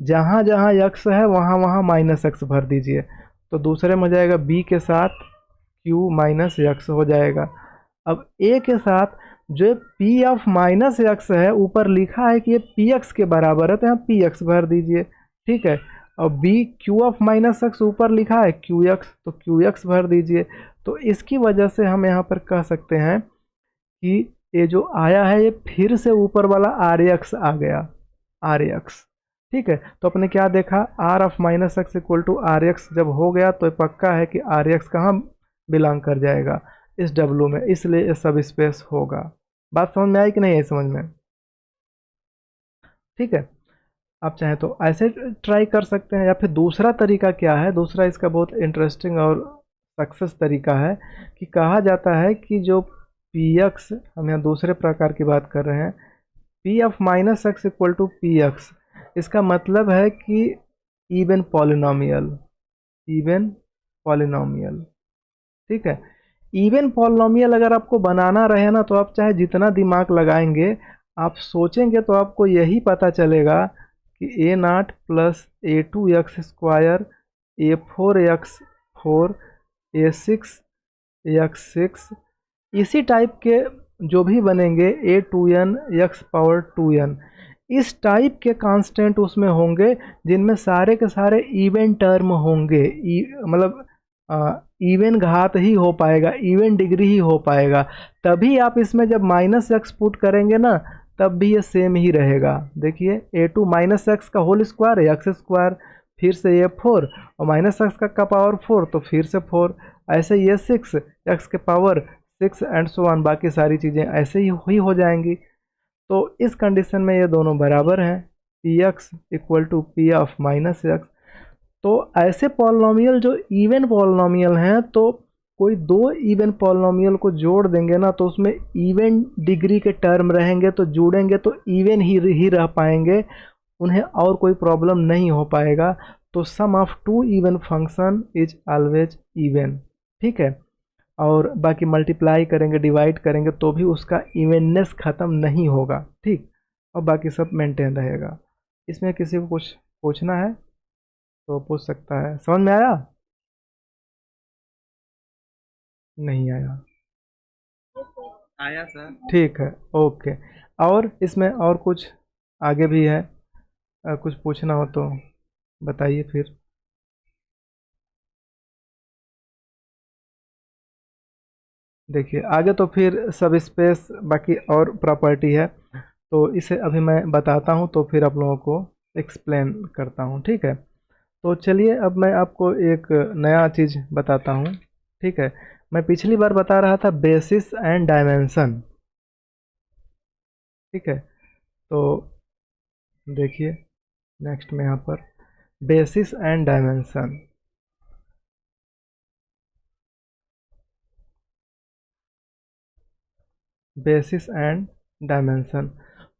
जहाँ जहाँ एक्स है वहाँ वहाँ माइनस एक्स भर दीजिए, तो दूसरे में हो जाएगा बी के साथ क्यू माइनस एक्स हो जाएगा। अब ए के साथ जो पी ऑफ माइनस एक्स है, ऊपर लिखा है कि ये पी एक्स के बराबर है, तो यहाँ पी एक्स भर दीजिए। ठीक है, और B Q of minus X ऊपर लिखा है क्यू एक्स, तो क्यू एक्स भर दीजिए। तो इसकी वजह से हम यहाँ पर कह सकते हैं कि ये जो आया है ये फिर से ऊपर वाला आर एक्स आ गया, आर एक्स। ठीक है, तो अपने क्या देखा, R of minus X equal to R X जब हो गया तो पक्का है कि आर एक्स कहाँ बिलोंग कर जाएगा, इस डब्लू में, इसलिए ये सब स्पेस होगा। बात समझ में आई कि नहीं आई समझ में? ठीक है, आप चाहें तो ऐसे ट्राई कर सकते हैं, या फिर दूसरा तरीका क्या है, दूसरा इसका बहुत इंटरेस्टिंग और सक्सेस तरीका है कि कहा जाता है कि जो पी एक्स, हम यहाँ दूसरे प्रकार की बात कर रहे हैं, P of minus X equal to P X, इसका मतलब है कि इवन पॉलिनोमियल, इवन पॉलिनोमियल, ठीक है। इवन पॉलिनोमियल अगर आपको बनाना रहे ना, तो आप चाहे जितना दिमाग लगाएंगे, आप सोचेंगे तो आपको यही पता चलेगा कि a naught plus A two x square, a four x four, a six x six, इसी टाइप के जो भी बनेंगे, a two n x power two n, इस टाइप के कांस्टेंट उसमें होंगे जिनमें सारे के सारे इवन टर्म होंगे, मतलब इवन घात ही हो पाएगा, इवन डिग्री ही हो पाएगा। तभी आप इसमें जब माइनस एक्स पुट करेंगे ना, तब भी ये सेम ही रहेगा। देखिए ए टू माइनस एक्स का होल स्क्वायर है एक्स स्क्वायर, फिर से ये फोर और माइनस एक्स का पावर फोर, तो फिर से फोर, ऐसे ये सिक्स एक्स के power six and so on, बाकी सारी चीज़ें ऐसे ही हो जाएंगी। तो इस कंडीशन में ये दोनों बराबर हैं, P X equal to P of minus X. तो ऐसे पॉलिनोमियल जो इवन पॉलिनोमियल हैं, तो कोई दो इवन पॉलिनोमियल को जोड़ देंगे ना, तो उसमें इवन डिग्री के टर्म रहेंगे, तो जोड़ेंगे तो इवन ही रह पाएंगे, उन्हें और कोई प्रॉब्लम नहीं हो पाएगा। तो sum of two even function is always even, ठीक है। और बाकी मल्टीप्लाई करेंगे, डिवाइड करेंगे, तो भी उसका इवननेस ख़त्म नहीं होगा, ठीक, और बाकी सब मेंटेन रहेगा। इसमें किसी को कुछ पूछना है तो पूछ सकता है। समझ में आया? नहीं आया? आया सर। ठीक है, ओके। और इसमें और कुछ आगे भी है, कुछ पूछना हो तो बताइए फिर। देखिए आगे तो फिर सब स्पेस बाकी और प्रॉपर्टी है, तो इसे अभी मैं बताता हूँ, तो फिर आप लोगों को एक्सप्लेन करता हूँ, ठीक है। तो चलिए अब मैं आपको एक नया चीज़ बताता हूँ, ठीक है। मैं पिछली बार बता रहा था बेसिस एंड डायमेंशन, ठीक है। तो देखिए नेक्स्ट में यहाँ पर basis and dimension, basis and dimension.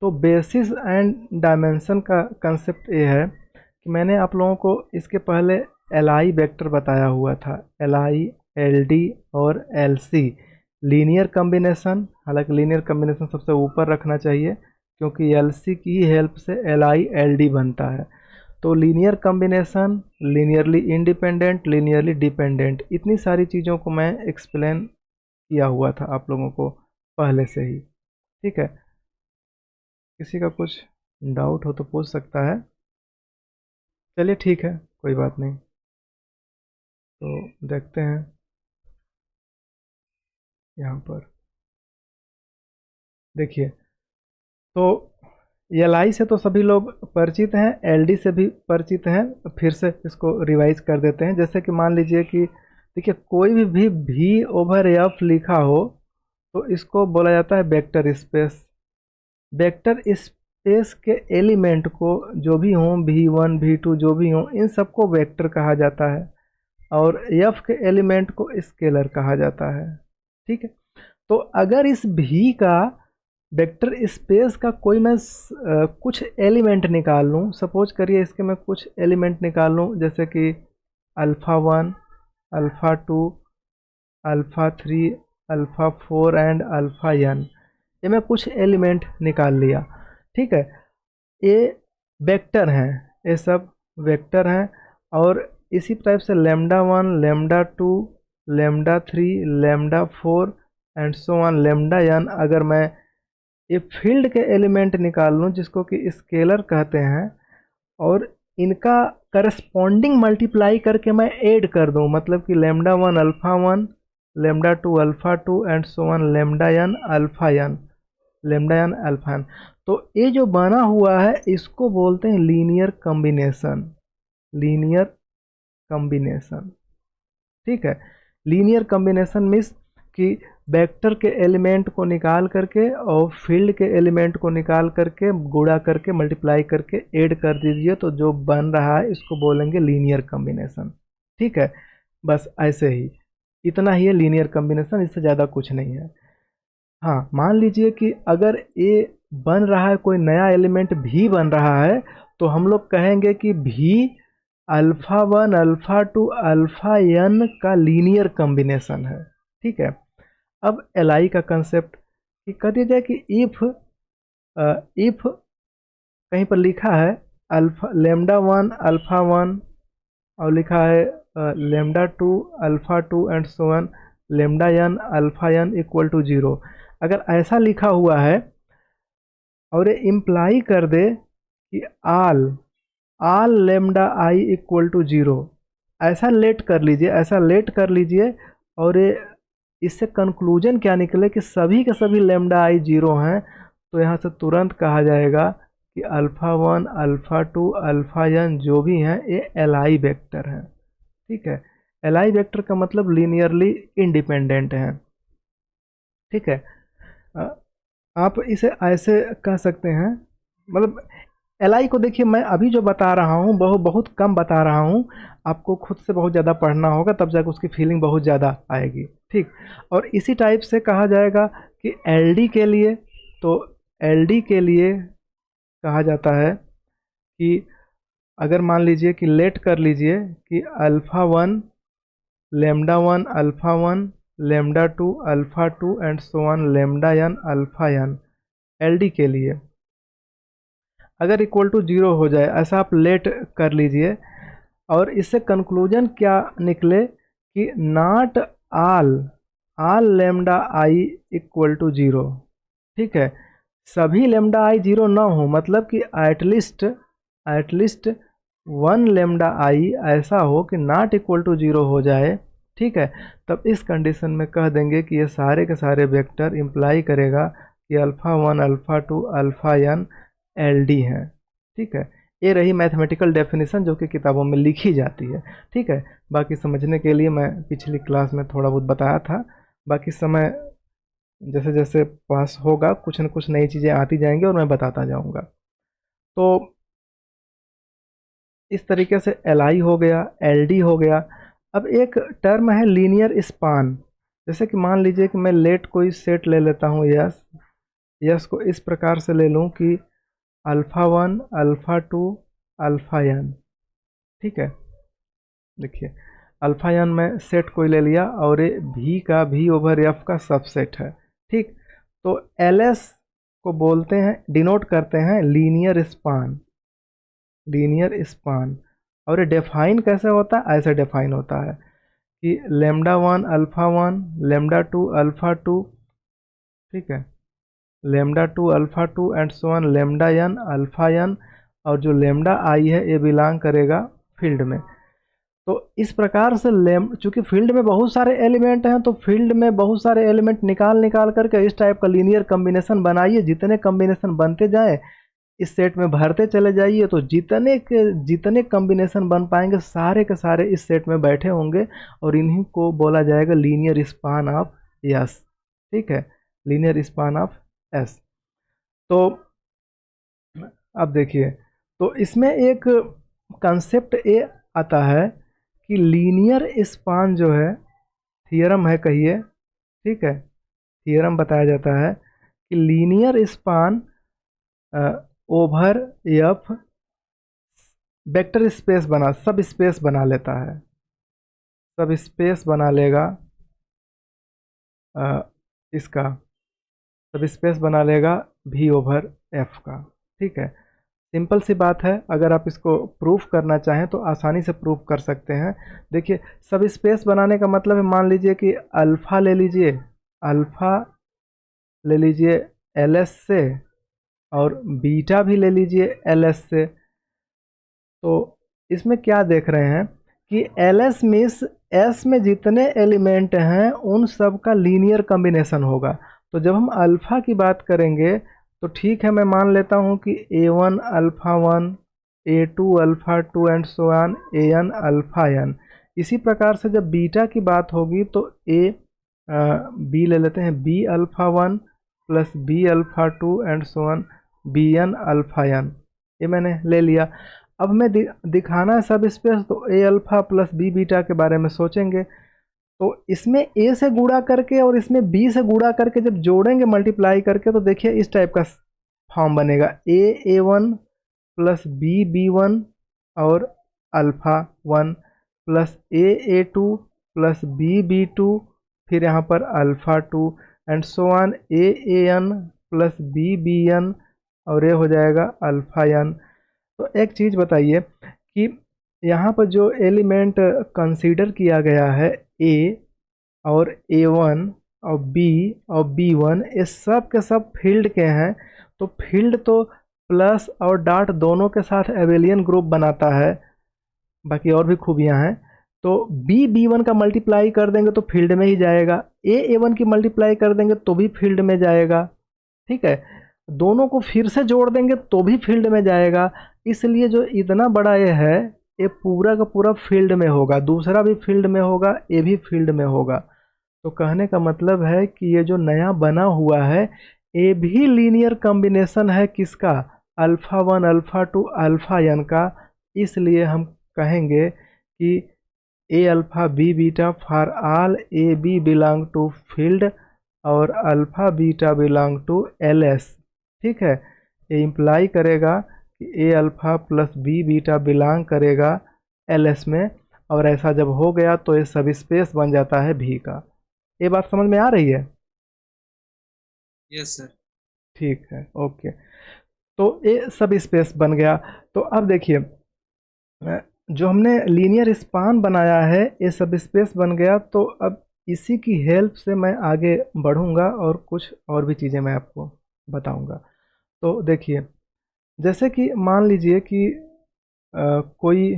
तो बेसिस एंड डायमेंशन का कंसेप्ट ये है कि मैंने आप लोगों को इसके पहले एल आई वेक्टर बताया हुआ था, एल आई, एल डी और एल सी, लीनियर कम्बिनेशन। हालांकि लीनियर कम्बिनेशन सबसे ऊपर रखना चाहिए, क्योंकि एल सी की हेल्प से एल आई एल डी बनता है। तो linear combination, linearly independent, linearly dependent, इतनी सारी चीज़ों को मैं एक्सप्लेन किया हुआ था आप लोगों को पहले से ही, ठीक है। किसी का कुछ डाउट हो तो पूछ सकता है। चलिए ठीक है, कोई बात नहीं। तो देखते हैं यहाँ पर, देखिए तो एल आई से तो सभी लोग परिचित हैं, एल डी से भी परिचित हैं, फिर से इसको रिवाइज कर देते हैं। जैसे कि मान लीजिए कि देखिए कोई भी वी ओवर एफ लिखा हो, तो इसको बोला जाता है वेक्टर स्पेस। वेक्टर स्पेस के एलिमेंट को जो भी हों, v1 v2 जो भी हों, इन सबको वेक्टर कहा जाता है, और f के एलिमेंट को स्केलर कहा जाता है, ठीक है। तो अगर इस v का वेक्टर स्पेस का कोई मैं कुछ एलिमेंट निकाल लूँ, सपोज करिए इसके मैं कुछ एलिमेंट निकाल लूँ, जैसे कि alpha 1, alpha 2, alpha 3, alpha 4 and alpha n, ये मैं कुछ एलिमेंट निकाल लिया, ठीक है। ये वेक्टर हैं, ये सब वेक्टर हैं। और इसी टाइप से lambda 1, lambda 2, lambda 3, lambda 4 and so on lambda n, अगर मैं ये फील्ड के एलिमेंट निकाल लूँ जिसको कि स्केलर कहते हैं, और इनका करस्पॉन्डिंग मल्टीप्लाई करके मैं ऐड कर दूँ, मतलब कि lambda 1 alpha 1, lambda 2 alpha 2 and so on lambda n alpha n, lambda n alpha n, तो ये जो बना हुआ है इसको बोलते हैं लीनियर कम्बिनेशन, लीनियर कम्बिनेशन, ठीक है। लीनियर कम्बिनेशन मीन्स कि वेक्टर के एलिमेंट को निकाल करके और फील्ड के एलिमेंट को निकाल करके गुणा करके मल्टीप्लाई करके ऐड कर दीजिए, तो जो बन रहा है इसको बोलेंगे लीनियर कम्बिनेशन, ठीक है। बस ऐसे ही इतना ही है लीनियर कॉम्बिनेशन, इससे ज़्यादा कुछ नहीं है। हाँ, मान लीजिए कि अगर ए बन रहा है, कोई नया एलिमेंट भी बन रहा है, तो हम लोग कहेंगे कि भी अल्फा 1 अल्फा 2 अल्फा n का लीनियर कॉम्बिनेशन है। ठीक है, अब एल का कंसेप्ट कि कर दिया जाए कि इफ कहीं पर लिखा है अल्फा लेमडा 1 अल्फा 1 और लिखा है lambda 2 alpha 2 and so on lambda n alpha n equal to 0। अगर ऐसा लिखा हुआ है और ये इम्प्लाई कर दे कि आल लेमडा आई इक्वल टू 0, ऐसा लेट कर लीजिए और ये इससे कंक्लूजन क्या निकले कि सभी के सभी लेमडा आई 0 हैं, तो यहाँ से तुरंत कहा जाएगा कि अल्फा 1 अल्फा 2 अल्फा n जो भी हैं ये एल वेक्टर हैं। ठीक है, एल वेक्टर का मतलब लीनियरली इंडिपेंडेंट है। ठीक है, आप इसे ऐसे कह सकते हैं, मतलब एल को देखिए मैं अभी जो बता रहा हूँ बहुत कम बता रहा हूँ, आपको खुद से बहुत ज़्यादा पढ़ना होगा तब जाकर उसकी फीलिंग बहुत ज़्यादा आएगी। ठीक, और इसी टाइप से कहा जाएगा कि एल के लिए, तो एल के लिए कहा जाता है कि अगर मान लीजिए कि लेट कर लीजिए कि alpha 1 lambda 1 alpha 1 lambda 2 alpha 2 and so on lambda n alpha n L के लिए अगर इक्वल टू 0 हो जाए, ऐसा आप लेट कर लीजिए और इससे कंक्लूजन क्या निकले कि not all lambda I equal to 0। ठीक है, सभी लेमडा आई 0 ना हो, मतलब कि एटलीस्ट 1 लेमडा आई ऐसा हो कि नॉट इक्वल टू 0 हो जाए। ठीक है, तब इस कंडीशन में कह देंगे कि ये सारे के सारे वेक्टर इम्प्लाई करेगा कि alpha 1 alpha 2 alpha n L D हैं। ठीक है, ये रही मैथमेटिकल डेफिनेशन जो कि किताबों में लिखी जाती है। ठीक है, बाकी समझने के लिए मैं पिछली क्लास में थोड़ा बहुत बताया था, बाकी समय जैसे जैसे पास होगा कुछ न कुछ नई चीज़ें आती जाएंगी और मैं बताता जाऊंगा। तो इस तरीके से एल आई हो गया, एल डी हो गया। अब एक टर्म है लीनियर स्पान, जैसे कि मान लीजिए कि मैं लेट कोई सेट ले लेता हूँ, यस को इस प्रकार से ले लूँ कि अल्फ़ा 1 अल्फ़ा 2 अल्फ़ा n। ठीक है, देखिए अल्फ़ा n में सेट कोई ले लिया और ये v का v ओवर f का सबसेट है। ठीक, तो ls को बोलते हैं, डिनोट करते हैं लीनियर स्पान। और ये डिफाइन कैसे होता है, ऐसे डिफाइन होता है कि लेमडा 1 अल्फ़ा 1 लेमडा 2 अल्फ़ा 2, ठीक है, lambda 2 alpha 2 and so on lambda n alpha n, और जो लेमडा आई है ये बिलोंग करेगा फील्ड में। तो इस प्रकार से चूंकि फील्ड में बहुत सारे एलिमेंट हैं, तो फील्ड में बहुत सारे एलिमेंट निकाल करके इस टाइप का लीनियर कॉम्बिनेशन बनाइए। जितने कॉम्बिनेशन बनते जाए इस सेट में भरते चले जाइए, तो जितने कॉम्बिनेशन बन पाएंगे सारे के सारे इस सेट में बैठे होंगे और इन्हीं को बोला जाएगा लीनियर स्पान ऑफ यस। ठीक है, लीनियर स्पान ऑफ एस। तो अब देखिए, तो इसमें एक कंसेप्ट ये आता है कि लीनियर स्पान जो है, थियरम है कहिए, ठीक है, थियरम बताया जाता है कि linear span over F vector space सब स्पेस बना लेता है, सब स्पेस बना लेगा इसका, सब स्पेस बना लेगा v ओवर f का। ठीक है, सिंपल सी बात है, अगर आप इसको प्रूफ करना चाहें तो आसानी से प्रूफ कर सकते हैं। देखिए सब स्पेस बनाने का मतलब है, मान लीजिए कि अल्फ़ा ले लीजिए एल एस से और बीटा भी ले लीजिए एल एस से। तो इसमें क्या देख रहे हैं कि एल एस मीन्स एस में जितने एलिमेंट हैं उन सब का लीनियर कॉम्बिनेशन होगा। तो जब हम अल्फ़ा की बात करेंगे तो ठीक है, मैं मान लेता हूँ कि a1 alpha 1 a2 alpha 2 and so on an alpha n। इसी प्रकार से जब बीटा की बात होगी तो b ले लेते हैं, b alpha 1 plus b alpha 2 and so on bn alpha n। ये मैंने ले लिया। अब मैं दिखाना है सब स्पेस, तो a alpha plus b beta के बारे में सोचेंगे। तो इसमें ए से गुणा करके और इसमें बी से गुणा करके जब जोड़ेंगे मल्टीप्लाई करके तो देखिए इस टाइप का फॉर्म बनेगा, A one plus B one और अल्फ़ा वन प्लस ए टू प्लस बी टू, फिर यहाँ पर alpha two and so on, A N plus B N और ये हो जाएगा अल्फ़ा एन। तो एक चीज़ बताइए कि यहाँ पर जो एलिमेंट कंसीडर किया गया है ए और ए वन और बी वन, ये सब के सब फील्ड के हैं। तो फील्ड तो प्लस और डॉट दोनों के साथ एबेलियन ग्रुप बनाता है, बाकी और भी खूबियाँ हैं। तो बी वन का मल्टीप्लाई कर देंगे तो फील्ड में ही जाएगा, ए वन की मल्टीप्लाई कर देंगे तो भी फील्ड में जाएगा, ठीक है। दोनों को फिर से जोड़ देंगे तो भी फील्ड में जाएगा। इसलिए जो इतना बड़ा ये है, ये पूरा का पूरा फील्ड में होगा, दूसरा भी फील्ड में होगा, ये भी फील्ड में होगा। तो कहने का मतलब है कि ये जो नया बना हुआ है ये भी लीनियर कॉम्बिनेशन है किसका, alpha one alpha two alpha n का। इसलिए हम कहेंगे कि a alpha b beta for all a b belong to field और alpha beta belong to L S, ठीक है। ये इम्प्लाई करेगा कि a alpha plus b beta belong करेगा एल एस में, और ऐसा जब हो गया तो ये सब स्पेस बन जाता है भी का। ये बात समझ में आ रही है? Yes sir. ठीक है, ओके। तो ये सब स्पेस बन गया। तो अब देखिए जो हमने लीनियर स्पान बनाया है ये सब स्पेस बन गया। तो अब इसी की हेल्प से मैं आगे बढ़ूंगा और कुछ और भी चीज़ें मैं आपको बताऊंगा। तो देखिए जैसे कि मान लीजिए कि कोई,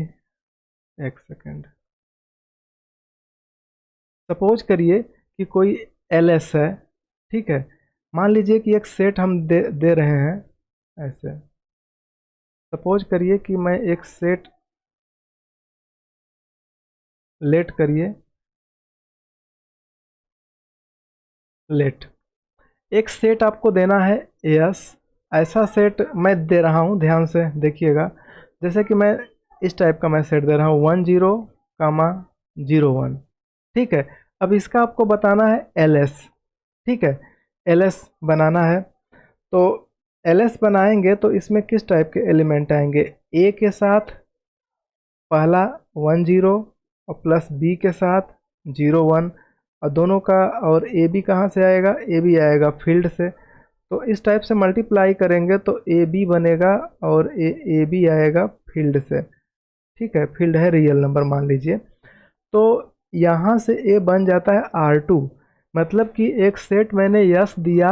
एक सेकेंड, सपोज करिए कि कोई एल एस है, ठीक है। मान लीजिए कि एक सेट हम दे रहे हैं ऐसे, सपोज करिए कि मैं एक सेट, लेट करिए, लेट एक सेट आपको देना है एस, ऐसा सेट मैं दे रहा हूँ, ध्यान से देखिएगा। जैसे कि मैं इस टाइप का मैं सेट दे रहा हूँ 1 0, 0 1, ठीक है। अब इसका आपको बताना है एल एस, ठीक है, एल एस बनाना है। तो एल एस बनाएंगे तो इसमें किस टाइप के एलिमेंट आएंगे, ए के साथ पहला 1 0 और प्लस बी के साथ 0 1, और दोनों का, और ए बी कहाँ से आएगा, ए बी आएगा फील्ड से। तो इस टाइप से मल्टीप्लाई करेंगे तो ए बी बनेगा और ए बी आएगा फील्ड से, ठीक है। फील्ड है रियल नंबर मान लीजिए। तो यहाँ से ए बन जाता है R2, मतलब कि एक सेट मैंने यस दिया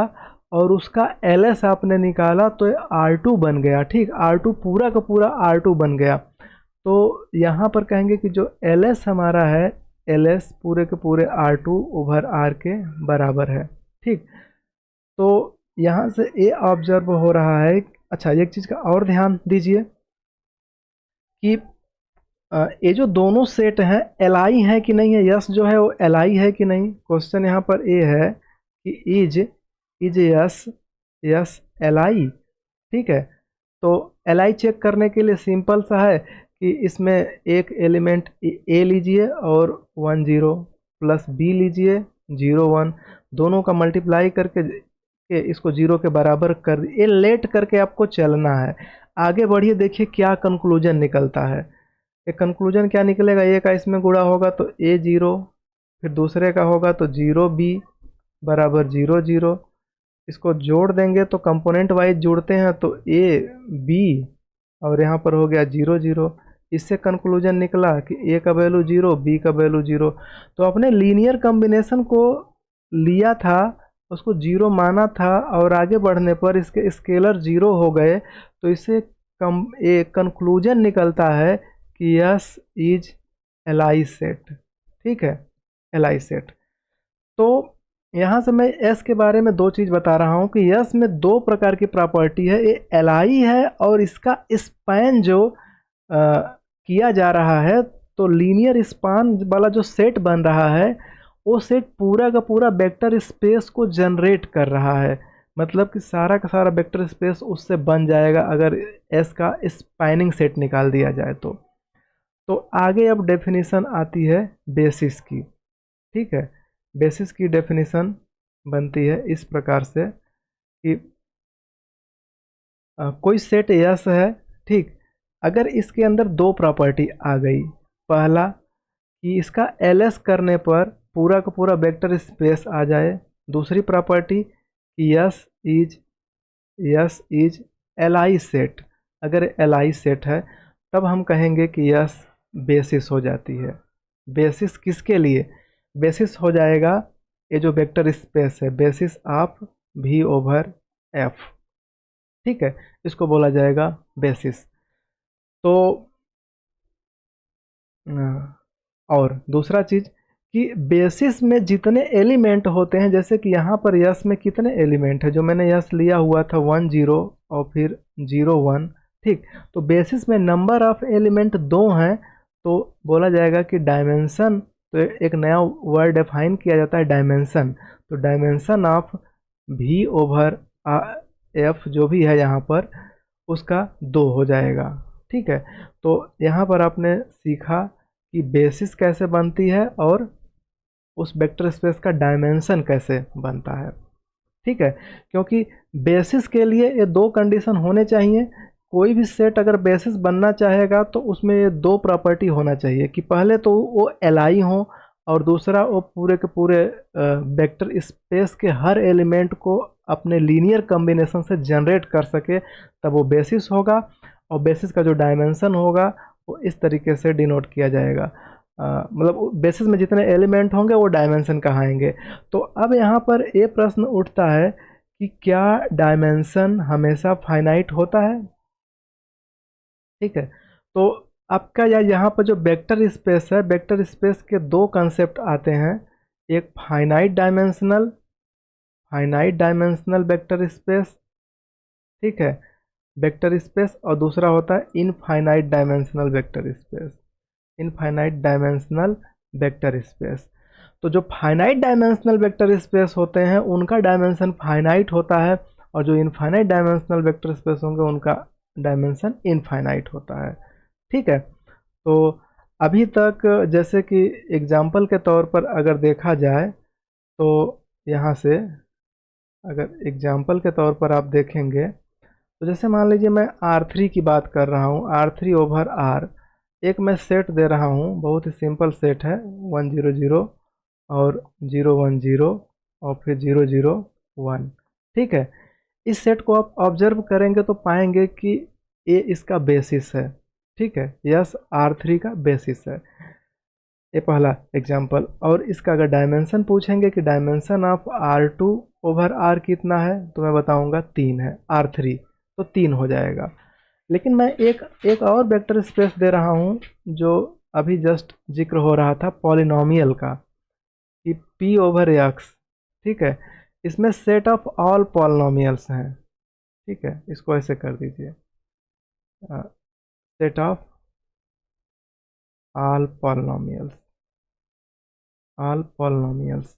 और उसका एल एस आपने निकाला तो ये R2 बन गया, ठीक। R2 पूरा का पूरा R2 बन गया। तो यहाँ पर कहेंगे कि जो एल एस हमारा है, एल एस पूरे के पूरे R2 ओवर R के बराबर है, ठीक। तो यहाँ से ए ऑब्जर्व हो रहा है। अच्छा एक चीज़ का और ध्यान दीजिए कि ये जो दोनों सेट हैं एल आई है कि नहीं है, यस जो है वो एल आई है कि नहीं। क्वेश्चन यहाँ पर ये है कि इज यस एल आई, ठीक है। तो एल आई चेक करने के लिए सिंपल सा है कि इसमें एक एलिमेंट ए लीजिए और 1 0 प्लस बी लीजिए 0 1, दोनों का मल्टीप्लाई करके इसको 0 के बराबर कर, ये लेट करके आपको चलना है। आगे बढ़िए, देखिए क्या कंक्लूजन निकलता है। ये कंक्लूजन क्या निकलेगा, ए का इसमें गुणा होगा तो ए 0, फिर दूसरे का होगा तो 0 बी बराबर 0 0, इसको जोड़ देंगे तो कंपोनेंट वाइज जोड़ते हैं तो ए बी और यहाँ पर हो गया 0 0। इससे कंक्लूजन निकला कि ए का वैल्यू 0, बी का वैल्यू 0। तो अपने लीनियर कॉम्बिनेशन को लिया था, उसको 0 माना था, और आगे बढ़ने पर इसके स्केलर 0 हो गए। तो इससे एक कंक्लूजन निकलता है कि yes is L I set, ठीक है, एल आई सेट। तो यहाँ से मैं एस के बारे में दो चीज़ बता रहा हूँ कि यस में दो प्रकार की प्रॉपर्टी है, ये एल आई है और इसका स्पैन जो किया जा रहा है, तो लीनियर स्पान वाला जो सेट बन रहा है वो सेट पूरा का पूरा वेक्टर स्पेस को जनरेट कर रहा है। मतलब कि सारा का सारा वेक्टर स्पेस उससे बन जाएगा अगर एस का स्पैनिंग सेट निकाल दिया जाए तो आगे अब डेफिनेशन आती है बेसिस की, ठीक है। बेसिस की डेफिनेशन बनती है इस प्रकार से कि कोई सेट यस है, ठीक, अगर इसके अंदर दो प्रॉपर्टी आ गई। पहला कि इसका एलएस करने पर पूरा का पूरा वेक्टर स्पेस आ जाए। दूसरी प्रॉपर्टी कि यस इज एलआई सेट। अगर एलआई सेट है तब हम कहेंगे कि यस बेसिस हो जाती है। बेसिस किसके लिए? बेसिस हो जाएगा ये जो वेक्टर स्पेस है, basis of V over F, ठीक है, इसको बोला जाएगा बेसिस। तो और दूसरा चीज़ कि बेसिस में जितने एलिमेंट होते हैं, जैसे कि यहाँ पर यस में कितने एलिमेंट है, जो मैंने यस लिया हुआ था 1 0 और फिर 0 1, ठीक, तो बेसिस में नंबर ऑफ एलिमेंट 2 हैं, तो बोला जाएगा कि डायमेंशन, तो एक नया वर्ड डिफाइन किया जाता है डायमेंशन। तो dimension of V over F जो भी है यहाँ पर, उसका 2 हो जाएगा, ठीक है। तो यहाँ पर आपने सीखा कि बेसिस कैसे बनती है और उस वेक्टर स्पेस का डायमेंशन कैसे बनता है, ठीक है। क्योंकि बेसिस के लिए ये दो कंडीशन होने चाहिए। कोई भी सेट अगर बेसिस बनना चाहेगा तो उसमें ये दो प्रॉपर्टी होना चाहिए कि पहले तो वो एलआई हो और दूसरा वो पूरे के पूरे वेक्टर स्पेस के हर एलिमेंट को अपने लीनियर कॉम्बिनेशन से जनरेट कर सके, तब वो बेसिस होगा। और बेसिस का जो डायमेंशन होगा वो इस तरीके से डिनोट किया जाएगा, मतलब बेसिस में जितने एलिमेंट होंगे वो डायमेंशन कहाएंगे। तो अब यहाँ पर ये प्रश्न उठता है कि क्या डायमेंशन हमेशा फाइनाइट होता है, ठीक है। तो आपका यहाँ पर जो वेक्टर स्पेस है, वेक्टर स्पेस के दो कंसेप्ट आते हैं, एक फाइनाइट डायमेंशनल वेक्टर स्पेस, ठीक है, वेक्टर स्पेस, और दूसरा होता है infinite dimensional vector space, infinite dimensional vector space. तो जो फाइनाइट डायमेंशनल वेक्टर स्पेस होते हैं उनका डायमेंशन फाइनाइट होता है, और जो इनफाइनाइट डायमेंशनल वेक्टर स्पेस होंगे उनका डायमेंशन इनफाइनाइट होता है, ठीक है। तो अभी तक जैसे कि एग्जाम्पल के तौर पर अगर देखा जाए तो यहाँ से अगर एग्जाम्पल के तौर पर आप देखेंगे तो जैसे मान लीजिए मैं R3 की बात कर रहा हूँ, R3 ओवर R, एक मैं सेट दे रहा हूँ, बहुत ही सिंपल सेट है, 1 0 0 और 0 1 0 और फिर 0 0 1, ठीक है। इस सेट को आप ऑब्जर्व करेंगे तो पाएंगे कि ये इसका बेसिस है, ठीक है, यस R3 का बेसिस है, ये पहला एग्जाम्पल। और इसका अगर डायमेंशन पूछेंगे कि dimension of R2 over R कितना है, तो मैं बताऊंगा 3 है, R3 तो 3 हो जाएगा। लेकिन मैं एक और वेक्टर स्पेस दे रहा हूँ जो अभी जस्ट जिक्र हो रहा था पॉलिनोमियल का, कि P ओवर X, ठीक है, इसमें सेट ऑफ ऑल पॉलिनोमियल्स हैं, ठीक है, इसको ऐसे कर दीजिए, set of all polynomials, all polynomials.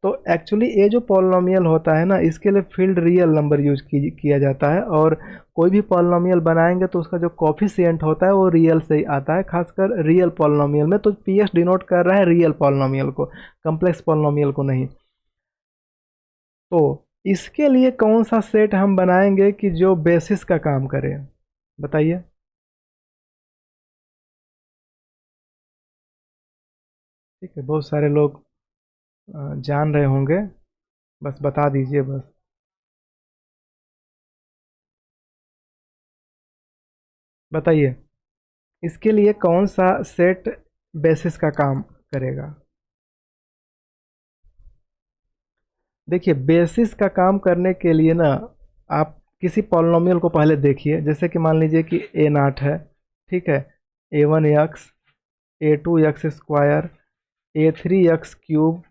तो एक्चुअली ये जो पॉलिनोमियल होता है ना, इसके लिए फील्ड रियल नंबर यूज किया जाता है, और कोई भी पॉलिनोमियल बनाएंगे तो उसका जो कोफिशिएंट होता है वो रियल से ही आता है, खासकर रियल पॉलिनोमियल में। तो PS डिनोट कर रहा है रियल पॉलिनोमियल को, कॉम्प्लेक्स पॉलिनोमियल को नहीं। तो इसके लिए कौन सा सेट हम बनाएंगे कि जो बेसिस का काम करे, बताइए। ठीक है, बहुत सारे लोग जान रहे होंगे, बस बता दीजिए बस। बताइए इसके लिए कौन सा सेट बेसिस का काम करेगा। देखिए बेसिस का काम करने के लिए ना, आप किसी पॉलिनोमियल को पहले देखिए, जैसे कि मान लीजिए कि A0 है, ठीक है, A1x, A2x square, A3x cube,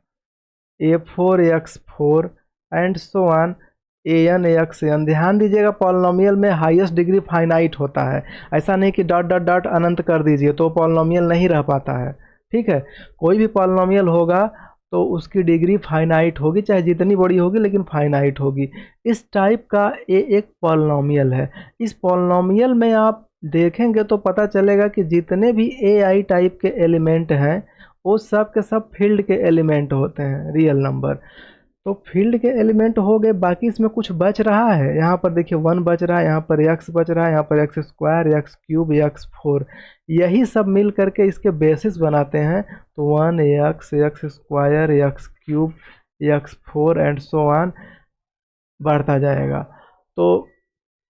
A4x4 and so on, AN ध्यान दीजिएगा पॉलिनोमियल में हाईएस्ट डिग्री फाइनाइट होता है, ऐसा नहीं कि डॉट डॉट डॉट अनंत कर दीजिए तो पॉलिनोमियल नहीं रह पाता है, ठीक है। कोई भी पॉलिनोमियल होगा तो उसकी डिग्री फाइनाइट होगी, चाहे जितनी बड़ी होगी लेकिन फाइनाइट होगी। इस टाइप का ये एक पॉलिनोमियल है। इस पॉलिनोमियल में आप देखेंगे तो पता चलेगा कि जितने भी AI टाइप के एलिमेंट हैं वो सब के सब फील्ड के एलिमेंट होते हैं, रियल नंबर। तो फील्ड के एलिमेंट हो गए, बाकी इसमें कुछ बच रहा है। यहाँ पर देखिए 1 बच रहा है, यहाँ पर x बच रहा है, यहाँ पर x square, x cube, x4, यही सब मिल करके इसके बेसिस बनाते हैं। तो 1x, x square, x cube, x4 and so on बढ़ता जाएगा। तो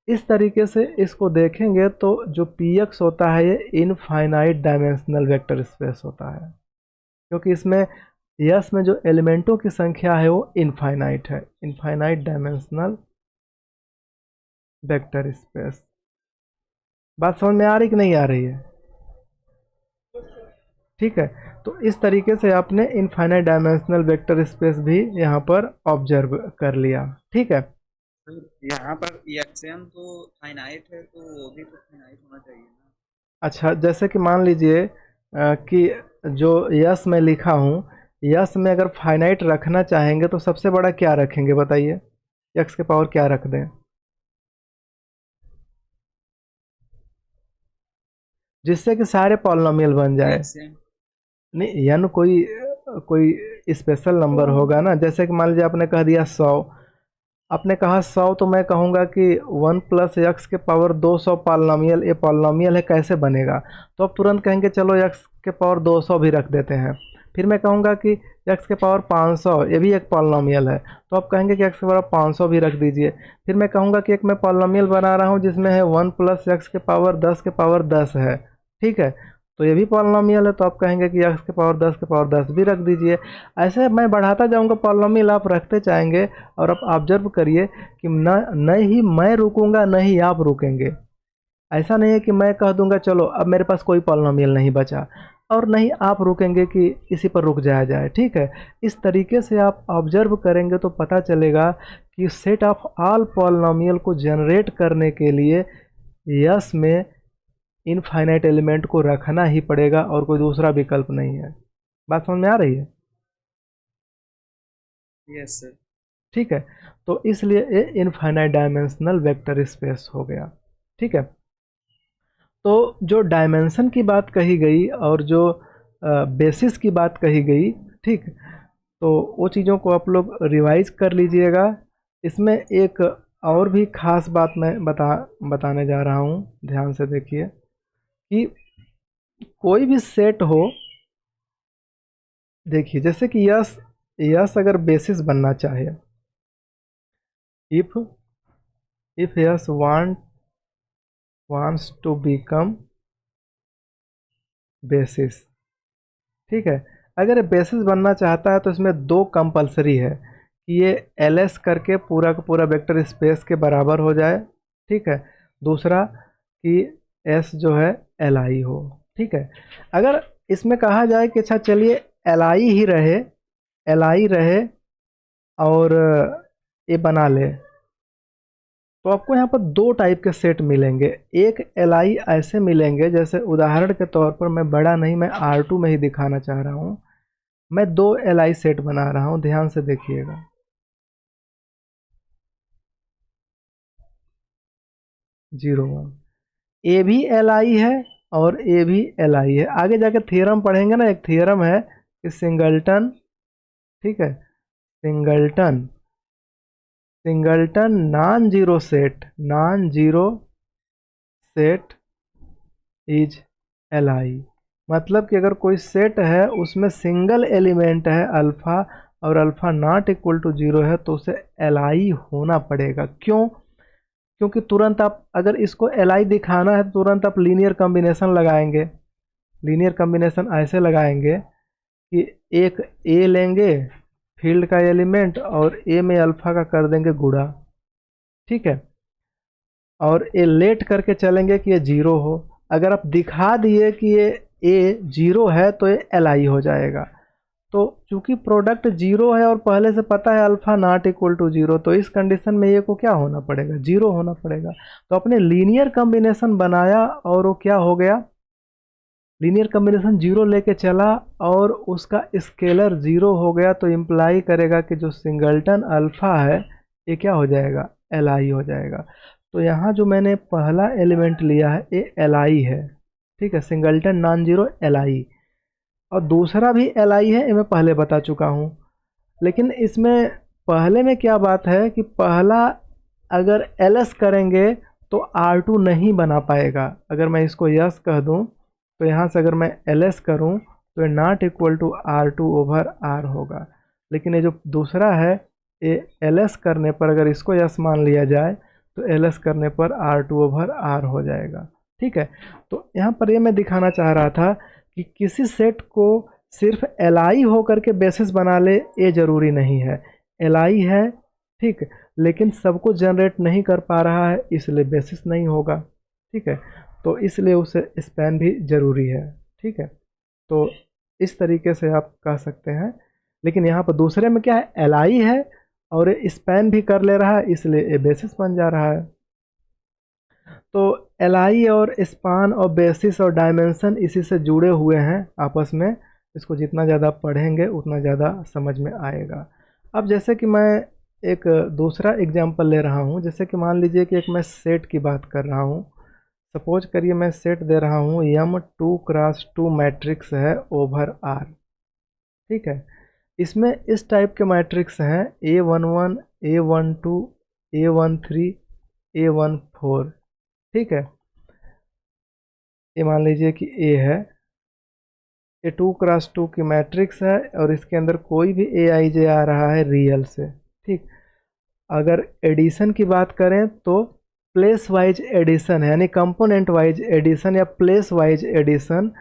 इस तरीके से इसको देखेंगे तो जो px होता है ये इनफाइनाइट डायमेंशनल वेक्टर स्पेस होता है, क्योंकि इसमें यस में जो एलिमेंटों की संख्या है वो इनफाइनाइट है, इनफाइनाइट डायमेंशनल वेक्टर स्पेस। बात समझ में आ रही कि नहीं आ रही है? ठीक है, तो इस तरीके से आपने इनफाइनाइट डायमेंशनल वेक्टर स्पेस भी यहाँ पर ऑब्जर्व कर लिया। ठीक है, यहाँ पर एक्सएम तो फाइनाइट है, तो वो भी तो फाइनाइट होना चाहिए ना। अच्छा, जैसे कि मान लीजिए कि जो यस में लिखा हूँ, यस में अगर फाइनाइट रखना चाहेंगे तो सबसे बड़ा क्या रखेंगे बताइए? एक्स के पावर क्या रख दें जिससे कि सारे पॉलिनोमियल बन जाए? एक्सएम नहीं, यानी कोई कोई स्पेशल नंबर होगा ना। जैसे कि मान लीजिए आपने कह दिया 100, आपने कहा 100, तो मैं कहूँगा कि 1 प्लस एक्स के पावर 200 पॉलिनोमियल, ये पॉलिनोमियल है, कैसे बनेगा? तो आप तुरंत कहेंगे चलो एक्स के पावर 200 भी रख देते हैं। फिर मैं कहूँगा कि एक्स के पावर 500, ये भी एक पॉलिनोमियल है, तो आप कहेंगे कि एक्स के पावर 500 भी रख दीजिए। फिर मैं कहूँगा कि एक मैं पॉलिनोमियल बना रहा हूँ जिसमें है 1 प्लस एक्स के पावर 10 के पावर 10 है, ठीक है, तो ये भी पॉलिनोमियल है, तो आप कहेंगे कि एक्स के पावर 10 के पावर 10 भी रख दीजिए। ऐसे मैं बढ़ाता जाऊंगा, पॉलिनोमियल आप रखते जाएंगे, और आप ऑब्जर्व करिए कि न ही मैं रुकूंगा न ही आप रुकेंगे। ऐसा नहीं है कि मैं कह दूंगा चलो अब मेरे पास कोई पॉलिनोमियल नहीं बचा, और नहीं आप रुकेंगे कि इसी पर रुक जाया जाए। ठीक है, इस तरीके से आप ऑब्जर्व करेंगे तो पता चलेगा कि सेट ऑफ ऑल पॉलिनोमियल को जनरेट करने के लिए यस में इनफाइनाइट एलिमेंट को रखना ही पड़ेगा और कोई दूसरा विकल्प नहीं है। बात समझ में आ रही है? Yes sir. ठीक है, तो इसलिए ये इनफाइनाइट डायमेंशनल वेक्टर स्पेस हो गया। ठीक है, तो जो डायमेंशन की बात कही गई और जो बेसिस की बात कही गई, ठीक, तो वो चीज़ों को आप लोग रिवाइज कर लीजिएगा। इसमें एक और भी खास बात मैं बताने जा रहा हूँ, ध्यान से देखिए कि कोई भी सेट हो, देखिए जैसे कि यस अगर बेसिस बनना चाहे, if yes wants to become basis, ठीक है, अगर बेसिस बनना चाहता है तो इसमें दो कंपलसरी है कि ये ls करके पूरा का पूरा वेक्टर स्पेस के बराबर हो जाए, ठीक है, दूसरा कि s जो है li हो। ठीक है, अगर इसमें कहा जाए कि अच्छा चलिए li ही रहे, li रहे और ये बना ले, तो आपको यहाँ पर दो टाइप के सेट मिलेंगे। एक li ऐसे मिलेंगे, जैसे उदाहरण के तौर पर मैं बड़ा नहीं, मैं R2 में ही दिखाना चाह रहा हूँ। मैं दो li सेट बना रहा हूँ, ध्यान से देखिएगा। जीरो वन, ए भी li है और ए भी li है। आगे जाके थ्योरम पढ़ेंगे ना, एक थ्योरम है कि सिंगलटन, ठीक है, singleton non zero set is li। मतलब कि अगर कोई सेट है उसमें सिंगल एलिमेंट है अल्फ़ा और alpha not equal to zero है, तो उसे li होना पड़ेगा। क्यों? क्योंकि तुरंत आप अगर इसको li दिखाना है तो तुरंत आप लीनियर कॉम्बिनेशन लगाएंगे। लीनियर कॉम्बिनेशन ऐसे लगाएंगे कि एक a लेंगे फील्ड का एलिमेंट और a में अल्फ़ा का कर देंगे गुणा, ठीक है, और ये लेट करके चलेंगे कि ये जीरो हो। अगर आप दिखा दिए कि ये a जीरो है तो ये li हो जाएगा। तो चूंकि प्रोडक्ट जीरो है और पहले से पता है alpha not equal to zero, तो इस कंडीशन में ये को क्या होना पड़ेगा? जीरो होना पड़ेगा। तो अपने लीनियर कॉम्बिनेशन बनाया और वो क्या हो गया? लीनियर कॉम्बिनेशन जीरो लेके चला और उसका स्केलर जीरो हो गया, तो इम्प्लाई करेगा कि जो सिंगलटन अल्फ़ा है ये क्या हो जाएगा? li हो जाएगा। तो यहाँ जो मैंने पहला एलिमेंट लिया है ये Li है, ठीक है, सिंगल्टन नॉन जीरो Li, और दूसरा भी Li है, ये मैं पहले बता चुका हूँ। लेकिन इसमें पहले में क्या बात है कि पहला अगर ls करेंगे तो R2 नहीं बना पाएगा। अगर मैं इसको यस कह दूं तो यहाँ से अगर मैं ls करूं तो ये not equal to R2 over R होगा। लेकिन ये जो दूसरा है ये ls करने पर अगर इसको यस मान लिया जाए तो ls करने पर R2 ओवर R हो जाएगा, ठीक है। तो यहाँ पर ये मैं दिखाना चाह रहा था कि किसी सेट को सिर्फ Li हो करके बेसिस बना ले ये ज़रूरी नहीं है। Li है, ठीक, लेकिन सबको जनरेट नहीं कर पा रहा है इसलिए बेसिस नहीं होगा, ठीक है। तो इसलिए उसे स्पैन भी ज़रूरी है, ठीक है। तो इस तरीके से आप कह सकते हैं। लेकिन यहाँ पर दूसरे में क्या है, Li है और ये स्पैन भी कर ले रहा है इसलिए ये बेसिस बन जा रहा है। तो Li और स्पान और बेसिस और डायमेंशन इसी से जुड़े हुए हैं आपस में। इसको जितना ज़्यादा पढ़ेंगे उतना ज़्यादा समझ में आएगा। अब जैसे कि मैं एक दूसरा एग्जांपल ले रहा हूँ, जैसे कि मान लीजिए कि एक मैं सेट की बात कर रहा हूँ। सपोज करिए मैं सेट दे रहा हूँ M2x2 मैट्रिक्स है ओवर R, ठीक है। इसमें इस टाइप के मैट्रिक्स हैं A11, A12, A13, A14, ठीक है। ये मान लीजिए कि A है, ये 2x2 की मैट्रिक्स है और इसके अंदर कोई भी Aij आ रहा है रियल से, ठीक। अगर एडिशन की बात करें तो प्लेस वाइज एडिशन है, यानी कंपोनेंट वाइज एडिशन या प्लेस वाइज एडिशन।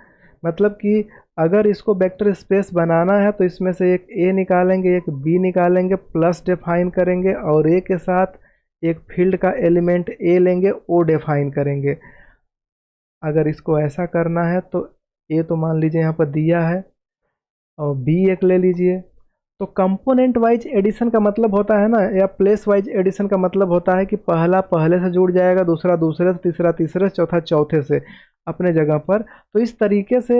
मतलब कि अगर इसको वेक्टर स्पेस बनाना है तो इसमें से एक A निकालेंगे, एक B निकालेंगे, प्लस डिफाइन करेंगे और A के साथ एक फील्ड का एलिमेंट A लेंगे, O डिफाइन करेंगे। अगर इसको ऐसा करना है तो A तो मान लीजिए यहाँ पर दिया है और B एक ले लीजिए। तो कंपोनेंट वाइज एडिशन का मतलब होता है ना, या प्लेस वाइज एडिशन का मतलब होता है कि पहला पहले से जुड़ जाएगा, दूसरा दूसरे से, तीसरा तीसरे से, चौथा चौथे से अपने जगह पर। तो इस तरीके से,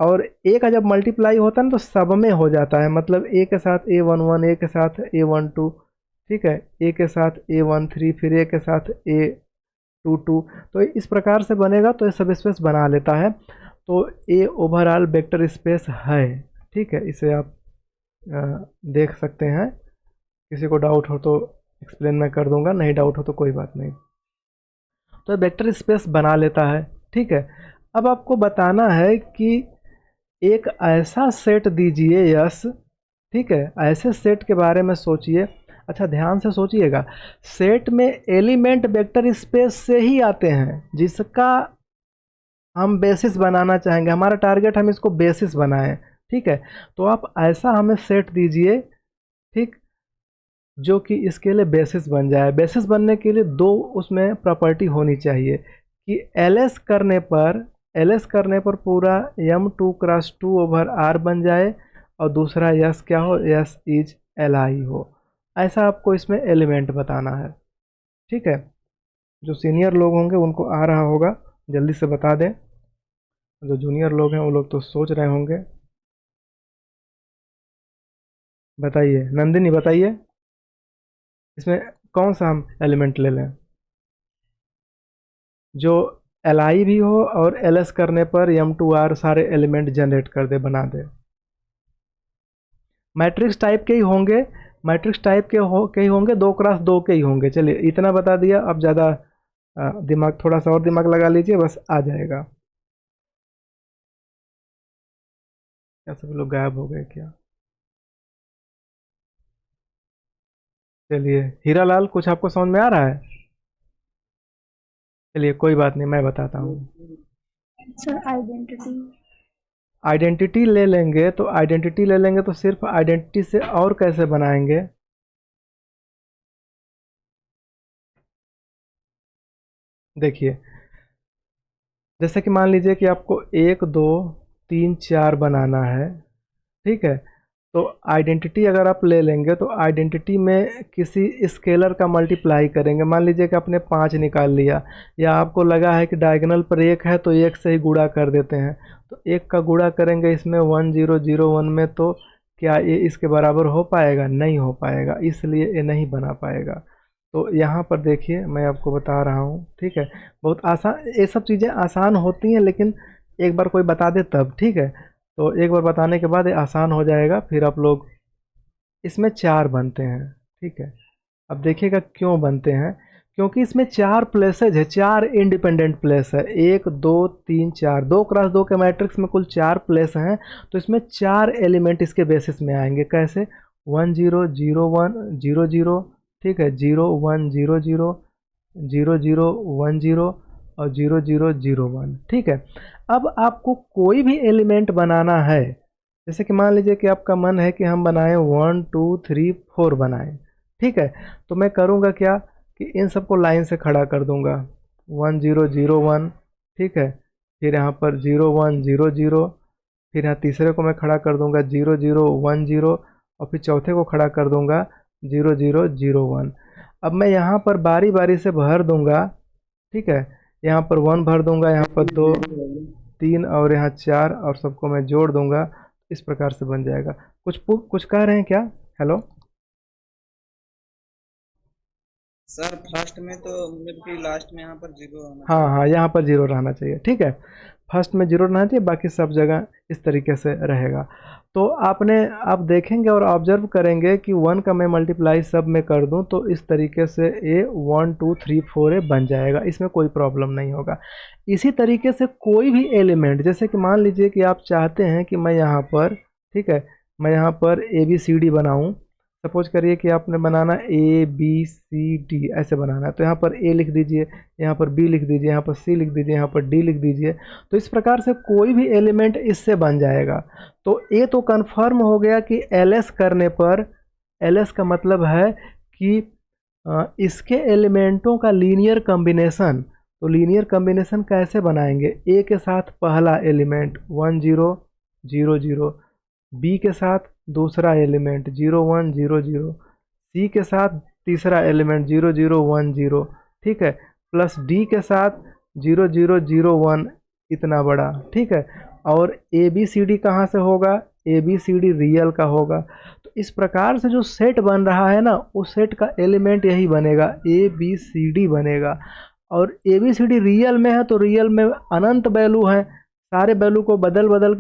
और ए का जब मल्टीप्लाई होता है ना तो सब में हो जाता है। मतलब ए के साथ A11, ए के साथ A12, ठीक है, ए के साथ A13, फिर ए के साथ A22। तो इस प्रकार से बनेगा तो ये सब स्पेस बना लेता है। तो ए ओवरऑल वेक्टर स्पेस है, ठीक है। इसे आप देख सकते हैं। किसी को डाउट हो तो एक्सप्लेन मैं कर दूंगा, नहीं डाउट हो तो कोई बात नहीं। तो वेक्टर स्पेस बना लेता है, ठीक है। अब आपको बताना है कि एक ऐसा सेट दीजिए यस, ठीक है, ऐसे सेट के बारे में सोचिए। अच्छा ध्यान से सोचिएगा, सेट में एलिमेंट वेक्टर स्पेस से ही आते हैं जिसका हम बेसिस बनाना चाहेंगे। हमारा टारगेट हम इसको बेसिस बनाएं, ठीक है। तो आप ऐसा हमें सेट दीजिए, ठीक, जो कि इसके लिए बेसिस बन जाए। बेसिस बनने के लिए दो उसमें प्रॉपर्टी होनी चाहिए कि ls करने पर पूरा M2x2 ओवर R बन जाए और दूसरा यस क्या हो, यस इज Li हो। ऐसा आपको इसमें एलिमेंट बताना है, ठीक है। जो सीनियर लोग होंगे उनको आ रहा होगा, जल्दी से बता दें। जो जूनियर लोग हैं वो लोग तो सोच रहे होंगे। बताइए नंदिनी, बताइए इसमें कौन सा हम एलिमेंट ले लें जो Li भी हो और ls करने पर M2R सारे एलिमेंट जनरेट कर दे, बना दे। मैट्रिक्स टाइप के ही होंगे, मैट्रिक्स टाइप के ही होंगे, 2x2 के ही होंगे। चलिए इतना बता दिया, अब ज़्यादा दिमाग, थोड़ा सा और दिमाग लगा लीजिए, बस आ जाएगा। क्या सब लोग गायब हो गए क्या? चलिए हीरालाल, कुछ आपको समझ में आ रहा है? चलिए कोई बात नहीं, मैं बताता हूँ। सर आइडेंटिटी, आइडेंटिटी ले लेंगे तो आइडेंटिटी ले लेंगे तो सिर्फ आइडेंटिटी से और कैसे बनाएंगे? देखिए जैसे कि मान लीजिए कि आपको 1 2 3 4 बनाना है, ठीक है। तो आइडेंटिटी अगर आप ले लेंगे तो आइडेंटिटी में किसी स्केलर का मल्टीप्लाई करेंगे। मान लीजिए कि आपने 5 निकाल लिया, या आपको लगा है कि डायगोनल पर 1 है तो 1 से ही गुणा कर देते हैं। तो 1 का गुणा करेंगे इसमें 1 0 0 1 में, तो क्या ये इसके बराबर हो पाएगा? नहीं हो पाएगा, इसलिए ये नहीं बना पाएगा। तो यहाँ पर देखिए मैं आपको बता रहा हूँ, ठीक है। बहुत आसान, ये सब चीज़ें आसान होती हैं, लेकिन एक बार कोई बता दे तब, ठीक है। तो एक बार बताने के बाद ये आसान हो जाएगा, फिर आप लोग, इसमें 4 बनते हैं, ठीक है। अब देखिएगा क्यों बनते हैं, क्योंकि इसमें 4 प्लेसेज है, 4 इंडिपेंडेंट प्लेस है, 1 2 3 4, 2x2 के मैट्रिक्स में कुल 4 प्लेस हैं। तो इसमें 4 एलिमेंट इसके बेसिस में आएंगे, कैसे 1 0 0 1 0 0, ठीक है, 0 1 0 0 0 0 1 0 और 0 0 0 1, ठीक है। अब आपको कोई भी एलिमेंट बनाना है, जैसे कि मान लीजिए कि आपका मन है कि हम बनाएं 1 2 3 4 बनाएं, ठीक है। तो मैं करूँगा क्या कि इन सबको लाइन से खड़ा कर दूंगा, 1 0 0 1, ठीक है। फिर यहाँ पर 0 1 0 0, फिर यहाँ तीसरे को मैं खड़ा कर दूंगा 0 0 1 0, और फिर चौथे को खड़ा कर दूंगा 0 0 0 1। अब मैं यहाँ पर बारी बारी से भर दूंगा, ठीक है। यहाँ पर 1 भर दूंगा, यहाँ पर 2 3 और यहाँ 4, और सबको मैं जोड़ दूंगा, इस प्रकार से बन जाएगा। कुछ कह रहे हैं क्या? हेलो। सर फर्स्ट में तो मतलब कि लास्ट में यहाँ पर 0 होना हाँ चाहिए। हाँ, यहाँ पर 0 रहना चाहिए, ठीक है। फर्स्ट में 0 रहना चाहिए, बाकी सब जगह इस तरीके से रहेगा। तो आप देखेंगे और ऑब्जर्व करेंगे कि 1 का मैं मल्टीप्लाई सब में कर दूं तो इस तरीके से ए 1 2 3 4 ए बन जाएगा, इसमें कोई प्रॉब्लम नहीं होगा। इसी तरीके से कोई भी एलिमेंट, जैसे कि मान लीजिए कि आप चाहते हैं कि मैं यहाँ पर, ठीक है, मैं यहाँ पर ABCD बनाऊँ। सपोज करिए कि आपने बनाना ABCD ऐसे बनाना है, तो यहाँ पर A लिख दीजिए, यहाँ पर B लिख दीजिए, यहाँ पर C लिख दीजिए, यहाँ पर D लिख दीजिए। तो इस प्रकार से कोई भी एलिमेंट इससे बन जाएगा। तो ये तो कंफर्म हो गया कि LS करने पर, LS का मतलब है कि इसके एलिमेंटों का लीनियर कॉम्बिनेशन। तो लीनियर कॉम्बिनेशन कैसे बनाएंगे? A के साथ पहला एलिमेंट 1 0 0 0, B के साथ दूसरा एलिमेंट 0 1 0 0, C के साथ तीसरा एलिमेंट 0 0 1 0, ठीक है, प्लस D के साथ 0 0 0 1, इतना बड़ा, ठीक है। और ABCD कहाँ से होगा? ABCD रियल का होगा। तो इस प्रकार से जो सेट बन रहा है ना, उस सेट का एलिमेंट यही बनेगा, ABCD बनेगा। और ABCD रियल में है तो रियल में अनंत वैल्यू है, सारे वैल्यू को बदल बदल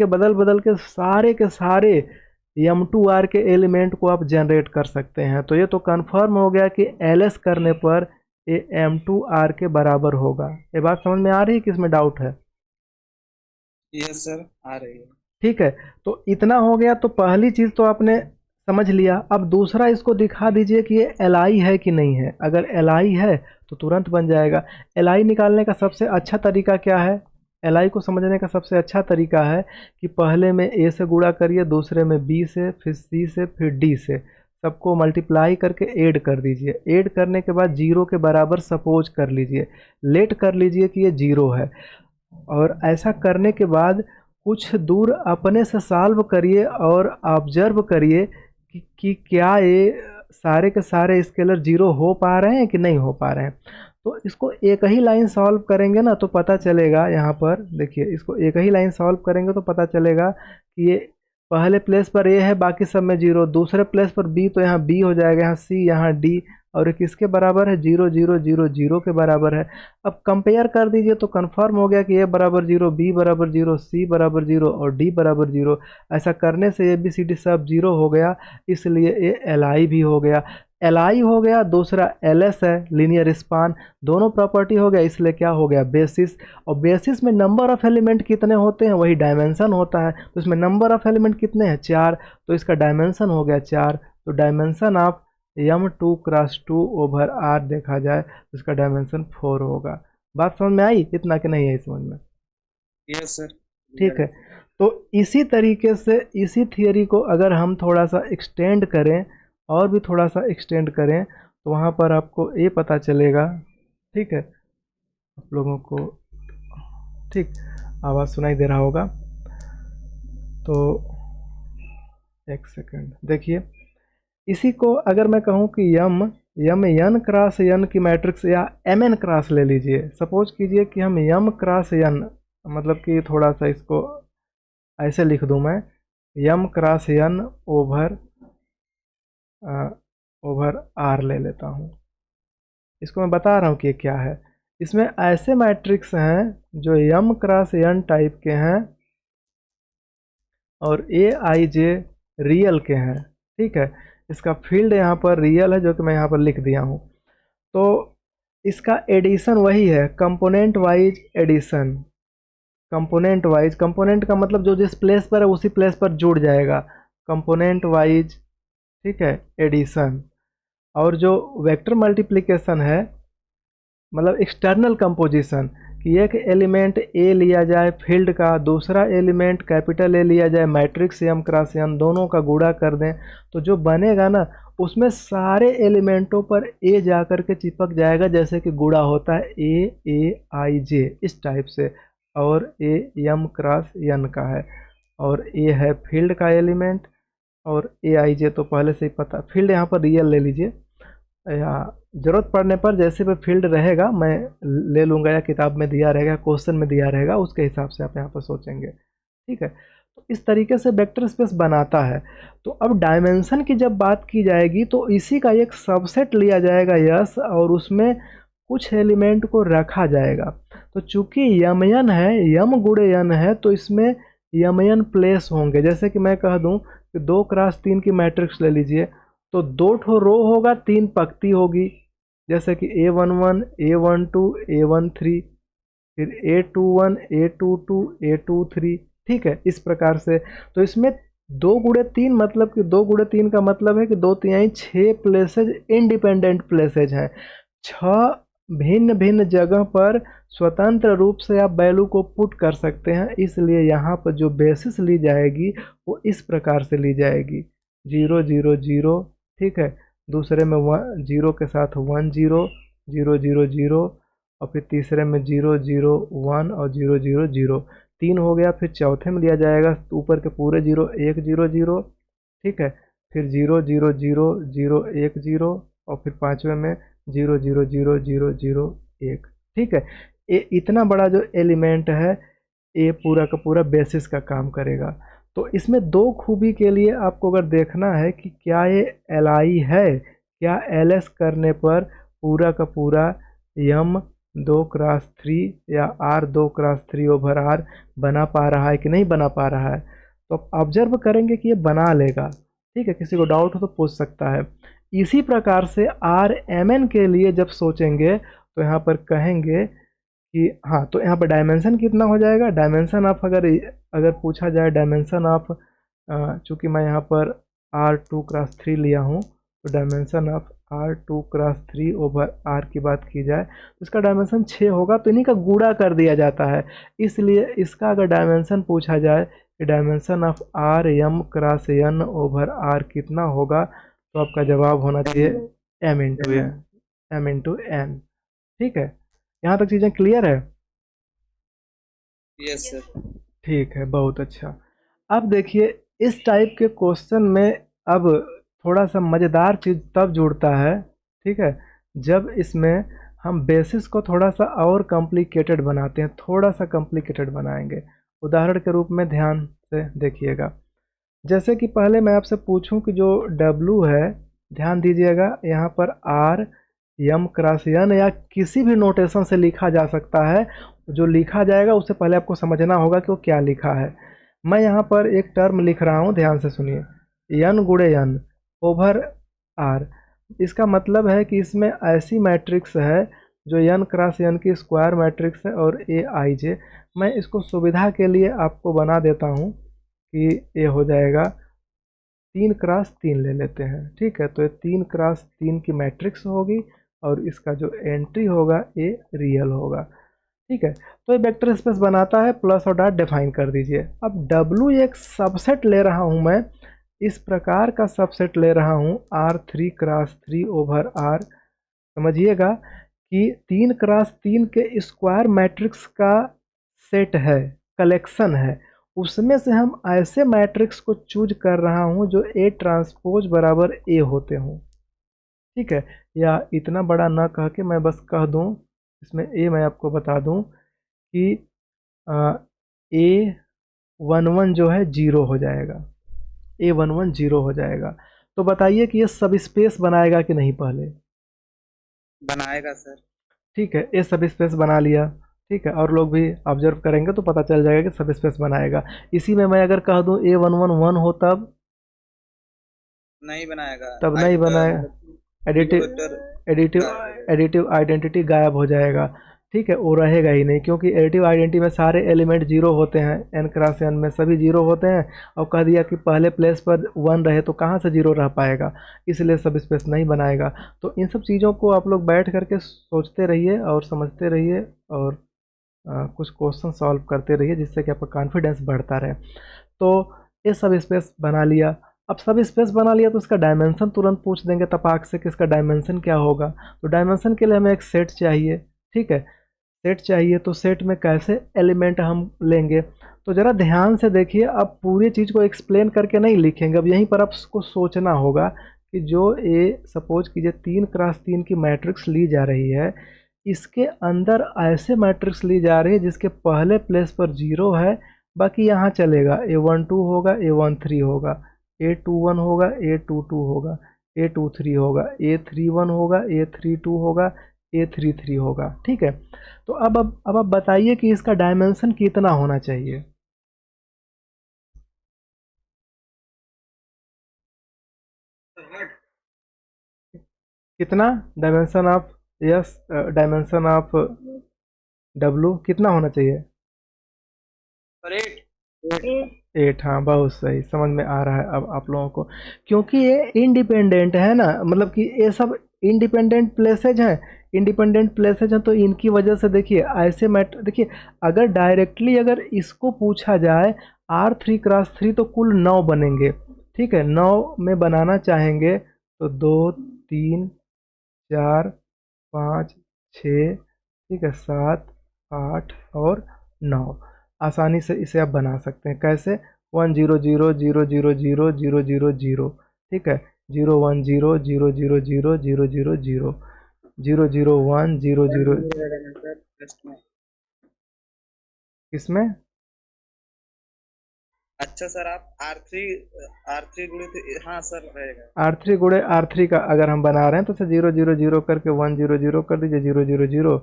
के सारे के सारे M2R के एलिमेंट को आप जनरेट कर सकते हैं। तो ये तो कंफर्म हो गया कि LS करने पर ये M2R के बराबर होगा। ये बात समझ में आ रही है कि इसमें डाउट है? यस सर, आ रही है। ठीक है, तो इतना हो गया। तो पहली चीज़ तो आपने समझ लिया। अब दूसरा इसको दिखा दीजिए कि ये LI है कि नहीं है। अगर LI है तो तुरंत बन जाएगा। LI निकालने का सबसे अच्छा तरीका क्या है? LI को समझने का सबसे अच्छा तरीका है कि पहले में A से गुणा करिए, दूसरे में B से, फिर C से, फिर D से, सबको मल्टीप्लाई करके ऐड कर दीजिए। ऐड करने के बाद 0 के बराबर सपोज कर लीजिए, लेट कर लीजिए कि ये 0 है। और ऐसा करने के बाद कुछ दूर अपने से सॉल्व करिए और ऑब्जर्व करिए कि क्या ये सारे के सारे स्केलर 0 हो पा रहे हैं कि नहीं हो पा रहे हैं। तो इसको एक ही लाइन सॉल्व करेंगे ना तो पता चलेगा। यहाँ पर देखिए, इसको एक ही लाइन सॉल्व करेंगे तो पता चलेगा कि ये पहले प्लेस पर ए है, बाकी सब में 0, दूसरे प्लेस पर बी, तो यहाँ बी हो जाएगा, यहाँ सी, यहाँ डी, और किसके बराबर है? 0 0 0 0 के बराबर है। अब कंपेयर कर दीजिए तो कंफर्म हो गया कि ए बराबर 0, बी बराबर 0, सी बराबर 0 और डी बराबर 0। ऐसा करने से ए बी सी डी सब 0 हो गया, इसलिए ये एल आई भी हो गया। एल आई हो गया, दूसरा एल एस है, लीनियर स्पान, दोनों प्रॉपर्टी हो गया, इसलिए क्या हो गया? बेसिस। और बेसिस में नंबर ऑफ एलिमेंट कितने होते हैं? वही डायमेंशन होता है। तो इसमें नंबर ऑफ एलिमेंट कितने हैं? 4, तो इसका डायमेंशन हो गया 4। तो डायमेंशन ऑफ M2x2/R देखा जाए तो इसका डायमेंशन 4 होगा। बात समझ में आई? इतना कि नहीं है समझ में? Yes sir. ठीक है, तो इसी तरीके से इसी थियरी को अगर हम थोड़ा सा एक्सटेंड करें, और भी थोड़ा सा एक्सटेंड करें, तो वहाँ पर आपको ये पता चलेगा, ठीक है, आप लोगों को, ठीक, आवाज़ सुनाई दे रहा होगा। तो एक सेकंड देखिए, इसी को अगर मैं कहूँ कि यम n क्रॉस n की मैट्रिक्स, या mn क्रॉस ले लीजिए। सपोज कीजिए कि हम m क्रॉस n, मतलब कि थोड़ा सा इसको ऐसे लिख दूं मैं, m cross n over R ले लेता हूँ। इसको मैं बता रहा हूँ कि ये क्या है। इसमें ऐसे मैट्रिक्स हैं जो m क्रॉस n टाइप के हैं और ए आई जे रियल के हैं, ठीक है। इसका फील्ड यहाँ पर रियल है, जो कि मैं यहाँ पर लिख दिया हूँ। तो इसका एडिशन वही है, component wise addition. Component wise, component का मतलब जो जिस प्लेस पर है उसी प्लेस पर जुड़ जाएगा, कंपोनेंट वाइज, ठीक है, एडिशन। और जो वेक्टर मल्टीप्लिकेशन है, मतलब एक्सटर्नल कंपोजिशन, कि एक एलिमेंट ए लिया जाए फील्ड का, दूसरा एलिमेंट कैपिटल ए लिया जाए मैट्रिक्स एम क्रॉस एन, दोनों का गुणा कर दें तो जो बनेगा ना उसमें सारे एलिमेंटों पर ए जा कर के चिपक जाएगा, जैसे कि गुणा होता है ए आई जे इस टाइप से। और ए एम क्रॉस एन का है और ए है फील्ड का एलिमेंट और ए आई जे तो पहले से ही पता। फील्ड यहाँ पर रियल ले लीजिए, या ज़रूरत पड़ने पर जैसे भी फील्ड रहेगा मैं ले लूँगा, या किताब में दिया रहेगा, क्वेश्चन में दिया रहेगा, उसके हिसाब से आप यहाँ पर सोचेंगे, ठीक है। तो इस तरीके से वेक्टर स्पेस बनाता है। तो अब डायमेंशन की जब बात की जाएगी तो इसी का एक सबसेट लिया जाएगा यस, और उसमें कुछ एलिमेंट को रखा जाएगा। तो चूंकि यमयन है, यम गुणे यन है, तो इसमें यमयन प्लेस होंगे। जैसे कि मैं कह दूं कि 2x3 की मैट्रिक्स ले लीजिए, तो 2 ठो रो होगा, 3 पंक्ति होगी, जैसे कि A11 A12 A13, फिर A21 A22 A23, ठीक है, इस प्रकार से। तो इसमें 2 गुणे 3 मतलब कि 2 गुणे 3 का मतलब है कि 2×3 6 प्लेसेज इंडिपेंडेंट प्लेसेज हैं। 6 भिन्न भिन्न जगह पर स्वतंत्र रूप से आप वैल्यू को पुट कर सकते हैं। इसलिए यहाँ पर जो बेसिस ली जाएगी वो इस प्रकार से ली जाएगी, 0 0 0, ठीक है, दूसरे में 0 के साथ 1 0 0 0 0, और फिर तीसरे में 0 0 1 और 0 0 0, 3 हो गया। फिर चौथे में लिया जाएगा ऊपर के पूरे 0 1 0 0, ठीक है, फिर 0 0 0 0 1 0, और फिर पाँचवें में 0 0 0 0 0 1, ठीक है। ये इतना बड़ा जो एलिमेंट है ये पूरा का पूरा बेसिस का काम करेगा। तो इसमें दो खूबी के लिए आपको अगर देखना है कि क्या ये एल आई है, क्या एल एस करने पर पूरा का पूरा यम 2x3 या आर 2x3 ओवर आर बना पा रहा है कि नहीं बना पा रहा है, तो आप ऑब्जर्व करेंगे कि ये बना लेगा, ठीक है। किसी को डाउट हो तो पूछ सकता है। इसी प्रकार से आर एम एन के लिए जब सोचेंगे तो यहाँ पर कहेंगे कि हाँ, तो यहाँ पर डायमेंशन कितना हो जाएगा। डायमेंशन ऑफ अगर पूछा जाए डायमेंशन ऑफ, चूँकि मैं यहाँ पर R2x3 लिया हूँ, तो dimension of R2x3 over R की बात की जाए तो इसका डायमेंशन 6 होगा। तो इन्हीं का गुणा कर दिया जाता है, इसलिए इसका अगर डायमेंशन पूछा जाए कि dimension of R m cross n over R कितना होगा, तो आपका जवाब होना चाहिए m इंटू n, ठीक है। यहाँ तक चीज़ें क्लियर है? Yes sir. ठीक है, बहुत अच्छा। अब देखिए इस टाइप के क्वेश्चन में अब थोड़ा सा मज़ेदार चीज़ तब जुड़ता है, ठीक है, जब इसमें हम बेसिस को थोड़ा सा और कॉम्प्लिकेटेड बनाते हैं, थोड़ा सा कॉम्प्लिकेटेड बनाएंगे। उदाहरण के रूप में ध्यान से देखिएगा, जैसे कि पहले मैं आपसे पूछूं कि जो W है, ध्यान दीजिएगा यहाँ पर R m क्रॉस n या किसी भी नोटेशन से लिखा जा सकता है। जो लिखा जाएगा उससे पहले आपको समझना होगा कि वो क्या लिखा है। मैं यहाँ पर एक टर्म लिख रहा हूँ, ध्यान से सुनिए, n गुणे n ओवर r। इसका मतलब है कि इसमें ऐसी मैट्रिक्स है जो n क्रॉस n की स्क्वायर मैट्रिक्स है और ए आई जे। मैं इसको सुविधा के लिए आपको बना देता हूँ कि ये हो जाएगा 3x3 ले लेते हैं, ठीक है। तो ये 3x3 की मैट्रिक्स होगी और इसका जो एंट्री होगा ये रियल होगा, ठीक है। तो ये वेक्टर स्पेस बनाता है, प्लस और डॉट डिफाइन कर दीजिए। अब W एक सबसेट ले रहा हूँ मैं, इस प्रकार का सबसेट ले रहा हूँ R3x3 ओवर R। समझिएगा कि 3x3 के स्क्वायर मैट्रिक्स का सेट है, कलेक्शन है, उसमें से हम ऐसे मैट्रिक्स को चूज कर रहा हूँ जो A ट्रांसपोज बराबर A होते हों, ठीक है। या इतना बड़ा ना कह के मैं बस कह दूँ, इसमें A मैं आपको बता दूँ कि A11 जो है 0 हो जाएगा, A11 0 हो जाएगा। तो बताइए कि ये सब स्पेस बनाएगा कि नहीं। पहले बनाएगा सर। ठीक है, ए सब स्पेस बना लिया। ठीक है, और लोग भी ऑब्जर्व करेंगे तो पता चल जाएगा कि सब स्पेस बनाएगा। इसी में मैं अगर कह दूं A11 हो नहीं बनाएगा। तब नहीं बनाए। मतलब जीरो एडिटिव वेक्टर एडिटिव गायब हो जाएगा। एडिटिव आइडेंटिटी गायब हो जाएगा। ठीक है, वो रहेगा ही नहीं, क्योंकि एडिटिव आइडेंटिटी में सारे एलिमेंट जीरो होते हैं, एन क्रॉस एन में सभी जीरो होते हैं। और कह दिया कि पहले प्लेस पर वन रहे तो कहाँ से जीरो रह पाएगा, इसलिए सब स्पेस नहीं बनाएगा। तो इन सब चीज़ों को आप लोग बैठ करके सोचते रहिए और समझते रहिए, और कुछ क्वेश्चन सॉल्व करते रहिए, जिससे कि आपका कॉन्फिडेंस बढ़ता रहे। तो ये सब स्पेस बना लिया। अब सब स्पेस बना लिया तो उसका डायमेंशन तुरंत पूछ देंगे तपाक से कि इसका डायमेंशन क्या होगा। तो डायमेंशन के लिए हमें एक सेट चाहिए। ठीक है, सेट चाहिए तो सेट में कैसे एलिमेंट हम लेंगे, तो ज़रा ध्यान से देखिए। अब पूरी चीज़ को एक्सप्लेन करके नहीं लिखेंगे, अब यहीं पर आपको सोचना होगा कि जो ये सपोज कीजिए 3x3 की मैट्रिक्स ली जा रही है, इसके अंदर ऐसे मैट्रिक्स ली जा रही है जिसके पहले प्लेस पर जीरो है, बाकी यहाँ चलेगा A12 होगा, A13 होगा, A21 होगा, A22 होगा, A23 होगा, A31 होगा, A32 होगा, A33 होगा। ठीक है, तो अब आप बताइए कि इसका डायमेंशन कितना होना चाहिए। कितना dimension of, yes, dimension of W कितना होना चाहिए। और 8। ए 8, हाँ बहुत सही, समझ में आ रहा है अब आप लोगों को। क्योंकि ये इंडिपेंडेंट है ना, मतलब कि ये सब इंडिपेंडेंट प्लेसेज हैं। इंडिपेंडेंट प्लेसेज हैं तो इनकी वजह से देखिए ऐसे मैट, देखिए अगर डायरेक्टली अगर इसको पूछा जाए R3x3 तो कुल 9 बनेंगे। ठीक है, 9 में बनाना चाहेंगे तो 2 3 4 5 6, ठीक है, 7 8 और 9। आसानी से इसे आप बना सकते हैं। कैसे, 1 0 0 0 0 0 0 0 0, ठीक है, 0 1 0 0 0 0 0 0 0, 0 0 1 0 0। रहेगा सर टेस्ट में। किसमें। अच्छा सर, आप R3 गुणित, हाँ सर रहेगा। R3 गुणे R3 का अगर हम बना रहे हैं तो 0 0 0 करके 1 0 0 कर दीजिए, 0 0 0,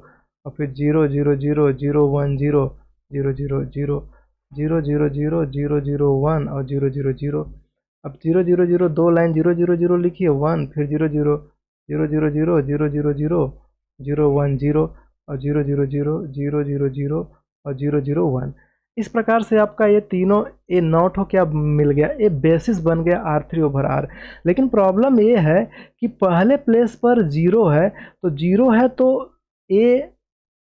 और फिर 0 0 0 0 1 0 0 0 0 0 0 0 0 0 1 और 0 0 0। अब 0 0 0 दो लाइन 0 0 0 लिखिए 1, फिर 0 0 0 0 0 0 0 0 0 1 0 और 0 0 0 0 0 0 और 0 0 1। इस प्रकार से आपका ये तीनों, ये नॉट हो क्या मिल गया, ये बेसिस बन गया R3/R। लेकिन प्रॉब्लम ये है कि पहले प्लेस पर जीरो है, तो जीरो है तो ये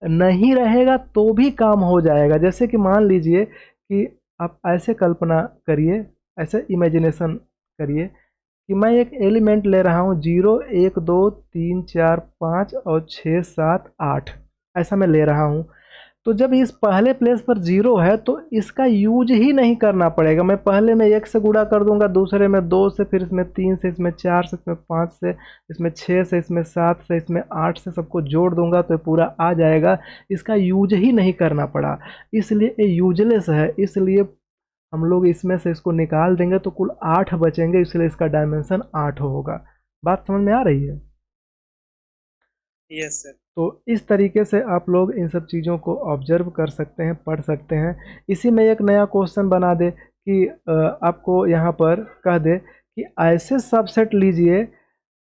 नहीं रहेगा तो भी काम हो जाएगा। जैसे कि मान लीजिए कि आप ऐसे कल्पना करिए, ऐसे इमेजिनेशन करिए कि मैं एक एलिमेंट ले रहा हूँ, 0 1 2 3 4 5 और 6 7 8, ऐसा मैं ले रहा हूँ। तो जब इस पहले प्लेस पर जीरो है तो इसका यूज ही नहीं करना पड़ेगा। मैं पहले में 1 से गुणा कर दूंगा, दूसरे में 2 से, फिर इसमें 3 से, इसमें 4 से, इसमें 5 से, इसमें 6 से, इसमें 7 से, इसमें 8 से, सबको जोड़ दूंगा तो ये पूरा आ जाएगा। इसका यूज ही नहीं करना पड़ा, इसलिए ये यूजलेस है। इसलिए हम लोग इसमें से इसको निकाल देंगे तो कुल 8 बचेंगे, इसलिए इसका डायमेंशन 8 होगा। बात समझ में आ रही है। Yes sir. तो इस तरीके से आप लोग इन सब चीज़ों को ऑब्जर्व कर सकते हैं, पढ़ सकते हैं। इसी में एक नया क्वेश्चन बना दे कि आपको यहाँ पर कह दे कि ऐसे सबसेट लीजिए,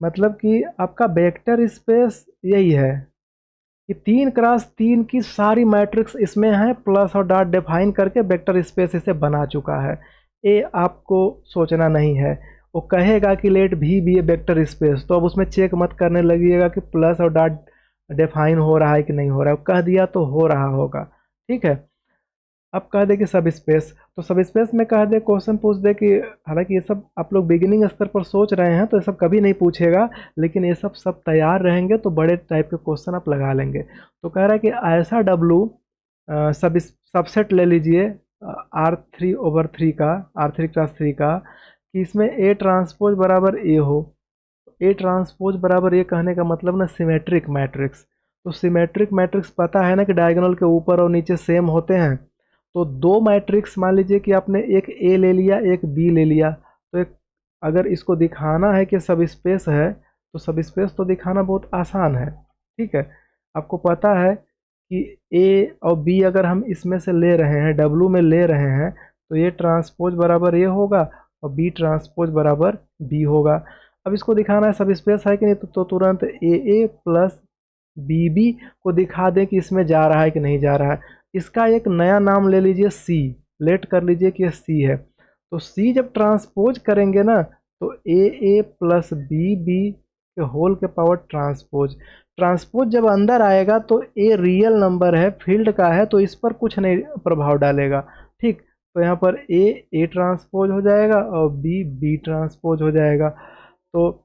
मतलब कि आपका वेक्टर स्पेस यही है कि 3x3 की सारी मैट्रिक्स इसमें है, प्लस और डॉट डिफाइन करके वेक्टर स्पेस इसे बना चुका है। ये आपको सोचना नहीं है। वो कहेगा कि लेट भी बी ए वेक्टर स्पेस, तो अब उसमें चेक मत करने लगिएगा कि प्लस और डॉट डिफाइन हो रहा है कि नहीं हो रहा है। कह दिया तो हो रहा होगा। ठीक है, अब कह दे कि सब स्पेस, तो सब स्पेस में कह दे, क्वेश्चन पूछ दे कि, हालांकि ये सब आप लोग बिगिनिंग स्तर पर सोच रहे हैं तो ये सब कभी नहीं पूछेगा, लेकिन ये सब तैयार रहेंगे तो बड़े टाइप के क्वेश्चन आप लगा लेंगे। तो कह रहा है कि ऐसा डब्लू सबसेट ले लीजिए R3/3 का, R3x3 का, कि इसमें ए ट्रांसपोज बराबर ए हो। ए ट्रांसपोज बराबर ए कहने का मतलब ना सिमेट्रिक मैट्रिक्स। तो सिमेट्रिक मैट्रिक्स पता है ना कि डायगोनल के ऊपर और नीचे सेम होते हैं। तो दो मैट्रिक्स मान लीजिए कि आपने एक ए ले लिया, एक बी ले लिया, तो एक, अगर इसको दिखाना है कि सब स्पेस है तो सब स्पेस तो दिखाना बहुत आसान है। ठीक है। आपको पता है कि ए और बी अगर हम इसमें से ले रहे हैं, डब्लू में ले रहे हैं, तो ये ट्रांसपोज बराबर ए होगा और बी ट्रांसपोज बराबर बी होगा। अब इसको दिखाना है सब स्पेस है कि नहीं, तो तुरंत ए प्लस बी बी को दिखा दें कि इसमें जा रहा है कि नहीं जा रहा है। इसका एक नया नाम ले लीजिए सी, लेट कर लीजिए कि ये सी है। तो सी जब ट्रांसपोज करेंगे ना, तो ए प्लस बी बी के होल के पावर ट्रांसपोज। ट्रांसपोज जब अंदर आएगा तो ए रियल नंबर है, फील्ड का है, तो इस पर कुछ नहीं प्रभाव डालेगा। ठीक, तो यहाँ पर ए ट्रांसपोज हो जाएगा और बी ट्रांसपोज हो जाएगा। तो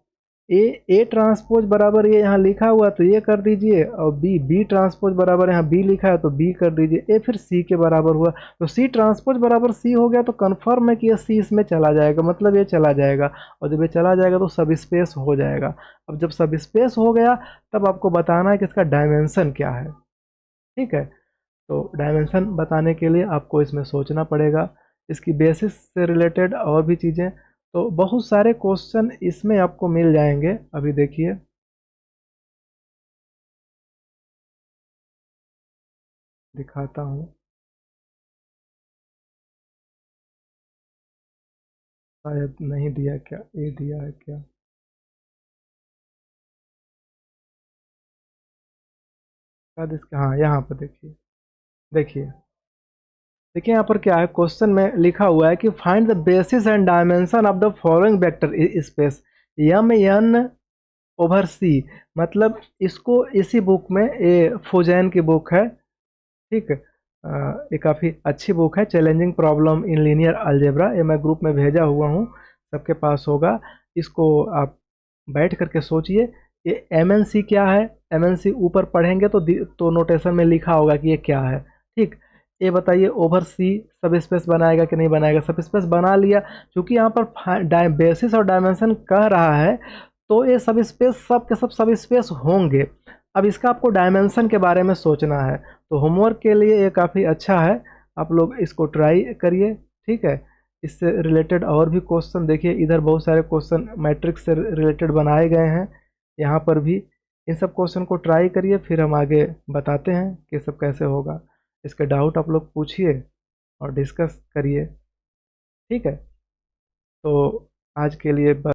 ए ट्रांसपोज बराबर ये यहाँ लिखा हुआ तो ये कर दीजिए, और बी ट्रांसपोज बराबर यहाँ बी लिखा है तो बी कर दीजिए। ए फिर सी के बराबर हुआ, तो सी ट्रांसपोज बराबर सी हो गया, तो कन्फर्म है कि ये सी इसमें चला जाएगा, मतलब ये चला जाएगा। और जब ये चला जाएगा तो सब स्पेस हो जाएगा। अब जब सब स्पेस हो गया तब आपको बताना है कि इसका डायमेंशन क्या है। ठीक है, तो डायमेंशन बताने के लिए आपको इसमें सोचना पड़ेगा, इसकी बेसिस से रिलेटेड और भी चीज़ें, तो बहुत सारे क्वेश्चन इसमें आपको मिल जाएंगे। अभी देखिए, दिखाता हूँ। शायद नहीं दिया क्या, ए दिया है क्या? शायद इसका, हाँ यहाँ पर देखिए, देखिए देखिए यहाँ पर क्या है, क्वेश्चन में लिखा हुआ है कि find the basis and dimension of the following vector space M n over C. मतलब इसको इसी बुक में, ये फोजैन की बुक है, ठीक है। ये काफ़ी अच्छी बुक है, challenging problem in linear algebra, ये मैं ग्रुप में भेजा हुआ हूँ, सबके पास होगा। इसको आप बैठ करके सोचिए। ये एमएनसी क्या है, एमएनसी ऊपर पढ़ेंगे तो नोटेशन में लिखा होगा कि ये क्या है। ठीक, ये बताइए ओवर सी सब स्पेस बनाएगा कि नहीं बनाएगा? सब स्पेस बना लिया। क्योंकि यहाँ पर बेसिस और डायमेंशन कह रहा है, तो ये सब स्पेस, सब के सब स्पेस होंगे। अब इसका आपको डायमेंशन के बारे में सोचना है, तो होमवर्क के लिए ये काफ़ी अच्छा है, आप लोग इसको ट्राई करिए। ठीक है, इससे रिलेटेड और भी क्वेश्चन देखिए, इधर बहुत सारे क्वेश्चन मैट्रिक्स से रिलेटेड बनाए गए हैं, यहाँ पर भी इन सब क्वेश्चन को ट्राई करिए, फिर हम आगे बताते हैं कि सब कैसे होगा। इसके डाउट आप लोग पूछिए और डिस्कस करिए। ठीक है, तो आज के लिए बस।